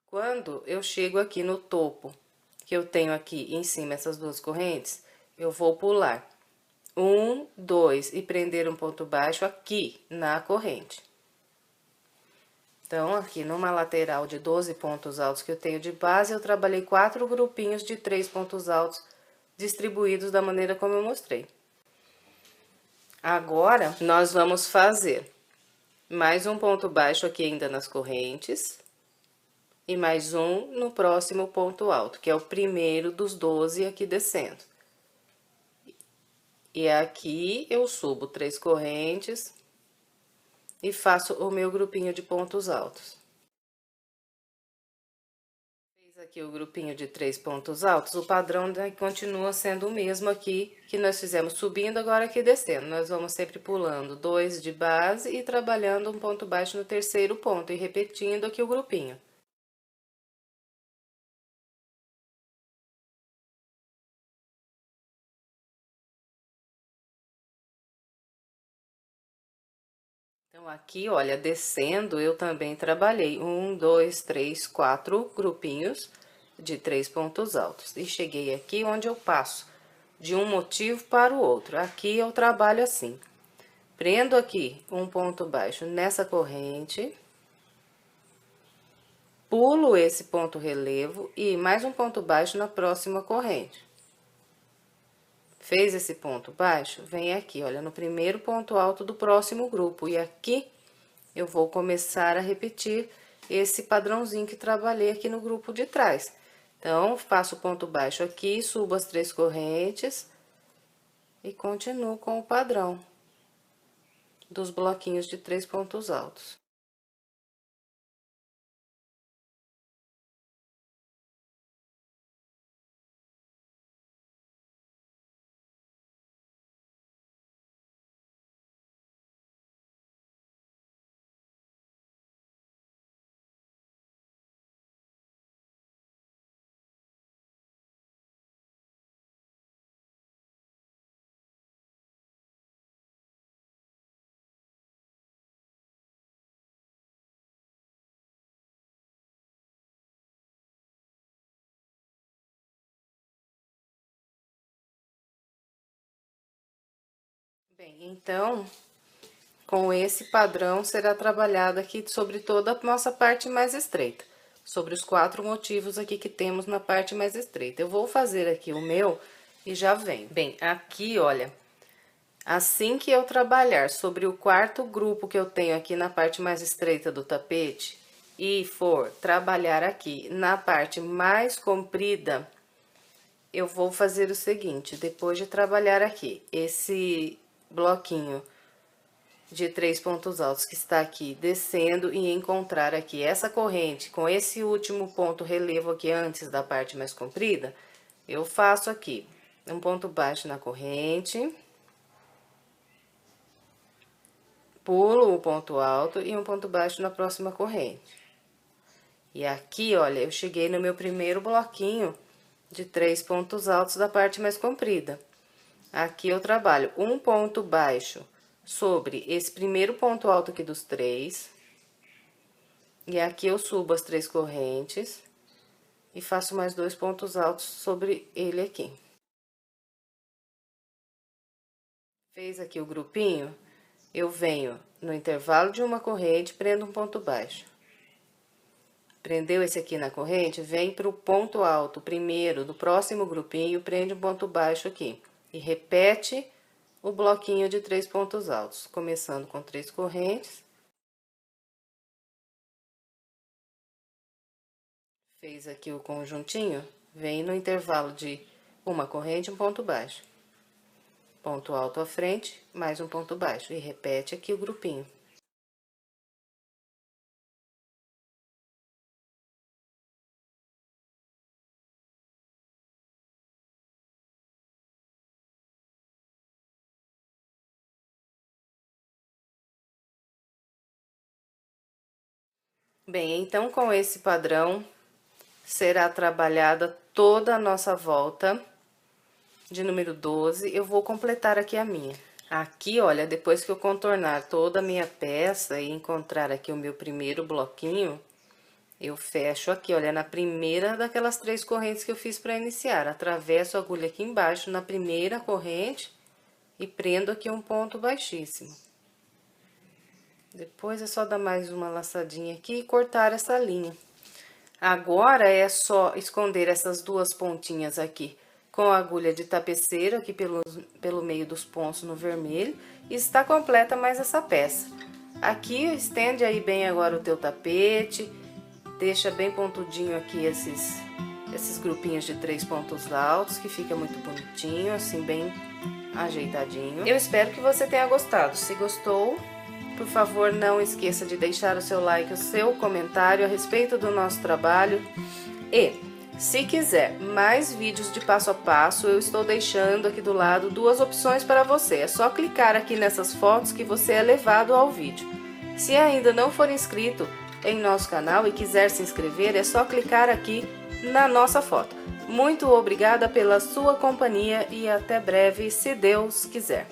Quando eu chego aqui no topo, que eu tenho aqui em cima essas 2 correntes, eu vou pular 1, 2 e prender um ponto baixo aqui na corrente. Então, aqui numa lateral de 12 pontos altos que eu tenho de base, eu trabalhei 4 grupinhos de 3 pontos altos distribuídos da maneira como eu mostrei. Agora, nós vamos fazer mais um ponto baixo aqui ainda nas correntes e mais um no próximo ponto alto, que é o primeiro dos 12 aqui descendo. E aqui eu subo 3 correntes e faço o meu grupinho de pontos altos. aqui o grupinho de 3 pontos altos, o padrão continua sendo o mesmo aqui que nós fizemos subindo, agora aqui descendo. Nós vamos sempre pulando 2 de base e trabalhando um ponto baixo no terceiro ponto e repetindo aqui o grupinho. Então, aqui, olha, descendo, eu também trabalhei 1, 2, 3, 4 grupinhos de 3 pontos altos. E cheguei aqui onde eu passo de um motivo para o outro. Aqui eu trabalho assim. Prendo aqui um ponto baixo nessa corrente. Pulo esse ponto relevo e mais um ponto baixo na próxima corrente. Fez esse ponto baixo, vem aqui, olha, no primeiro ponto alto do próximo grupo. E aqui eu vou começar a repetir esse padrãozinho que trabalhei aqui no grupo de trás. Então, faço o ponto baixo aqui, subo as 3 correntes e continuo com o padrão dos bloquinhos de 3 pontos altos. Bem, então, com esse padrão será trabalhado aqui sobre toda a nossa parte mais estreita, sobre os 4 motivos aqui que temos na parte mais estreita. Eu vou fazer aqui o meu e já venho. Bem, aqui, olha, assim que eu trabalhar sobre o 4º grupo que eu tenho aqui na parte mais estreita do tapete e for trabalhar aqui na parte mais comprida, eu vou fazer o seguinte: depois de trabalhar aqui esse bloquinho de 3 pontos altos que está aqui descendo e encontrar aqui essa corrente com esse último ponto relevo aqui antes da parte mais comprida, eu faço aqui um ponto baixo na corrente, pulo o ponto alto e um ponto baixo na próxima corrente. E aqui, olha, eu cheguei no meu primeiro bloquinho de 3 pontos altos da parte mais comprida. Aqui eu trabalho um ponto baixo sobre esse primeiro ponto alto aqui dos 3. E aqui eu subo as 3 correntes e faço mais 2 pontos altos sobre ele aqui. Fez aqui o grupinho, eu venho no intervalo de uma corrente, prendo um ponto baixo. Prendeu esse aqui na corrente, vem para o ponto alto primeiro do próximo grupinho, prende um ponto baixo aqui. E repete o bloquinho de 3 pontos altos, começando com 3 correntes. Fez aqui o conjuntinho, vem no intervalo de uma corrente, um ponto baixo. Ponto alto à frente, mais um ponto baixo. E repete aqui o grupinho. Bem, então, com esse padrão, será trabalhada toda a nossa volta de número 12. Eu vou completar aqui a minha. Aqui, olha, depois que eu contornar toda a minha peça e encontrar aqui o meu primeiro bloquinho, eu fecho aqui, olha, na primeira daquelas 3 correntes que eu fiz para iniciar. Atravesso a agulha aqui embaixo na primeira corrente e prendo aqui um ponto baixíssimo. Depois é só dar mais uma laçadinha aqui e cortar essa linha. Agora é só esconder essas 2 pontinhas aqui com a agulha de tapeceiro aqui pelo meio dos pontos no vermelho. E está completa mais essa peça. Aqui, estende aí bem agora o teu tapete, deixa bem pontudinho aqui esses grupinhos de 3 pontos altos, que fica muito bonitinho, assim, bem ajeitadinho. Eu espero que você tenha gostado. Se gostou, por favor, não esqueça de deixar o seu like, o seu comentário a respeito do nosso trabalho. E Se quiser mais vídeos de passo a passo, eu estou deixando aqui do lado duas opções para você. É só clicar aqui nessas fotos que você é levado ao vídeo. Se ainda não for inscrito em nosso canal e quiser se inscrever, é só clicar aqui na nossa foto. Muito obrigada pela sua companhia e até breve, se Deus quiser.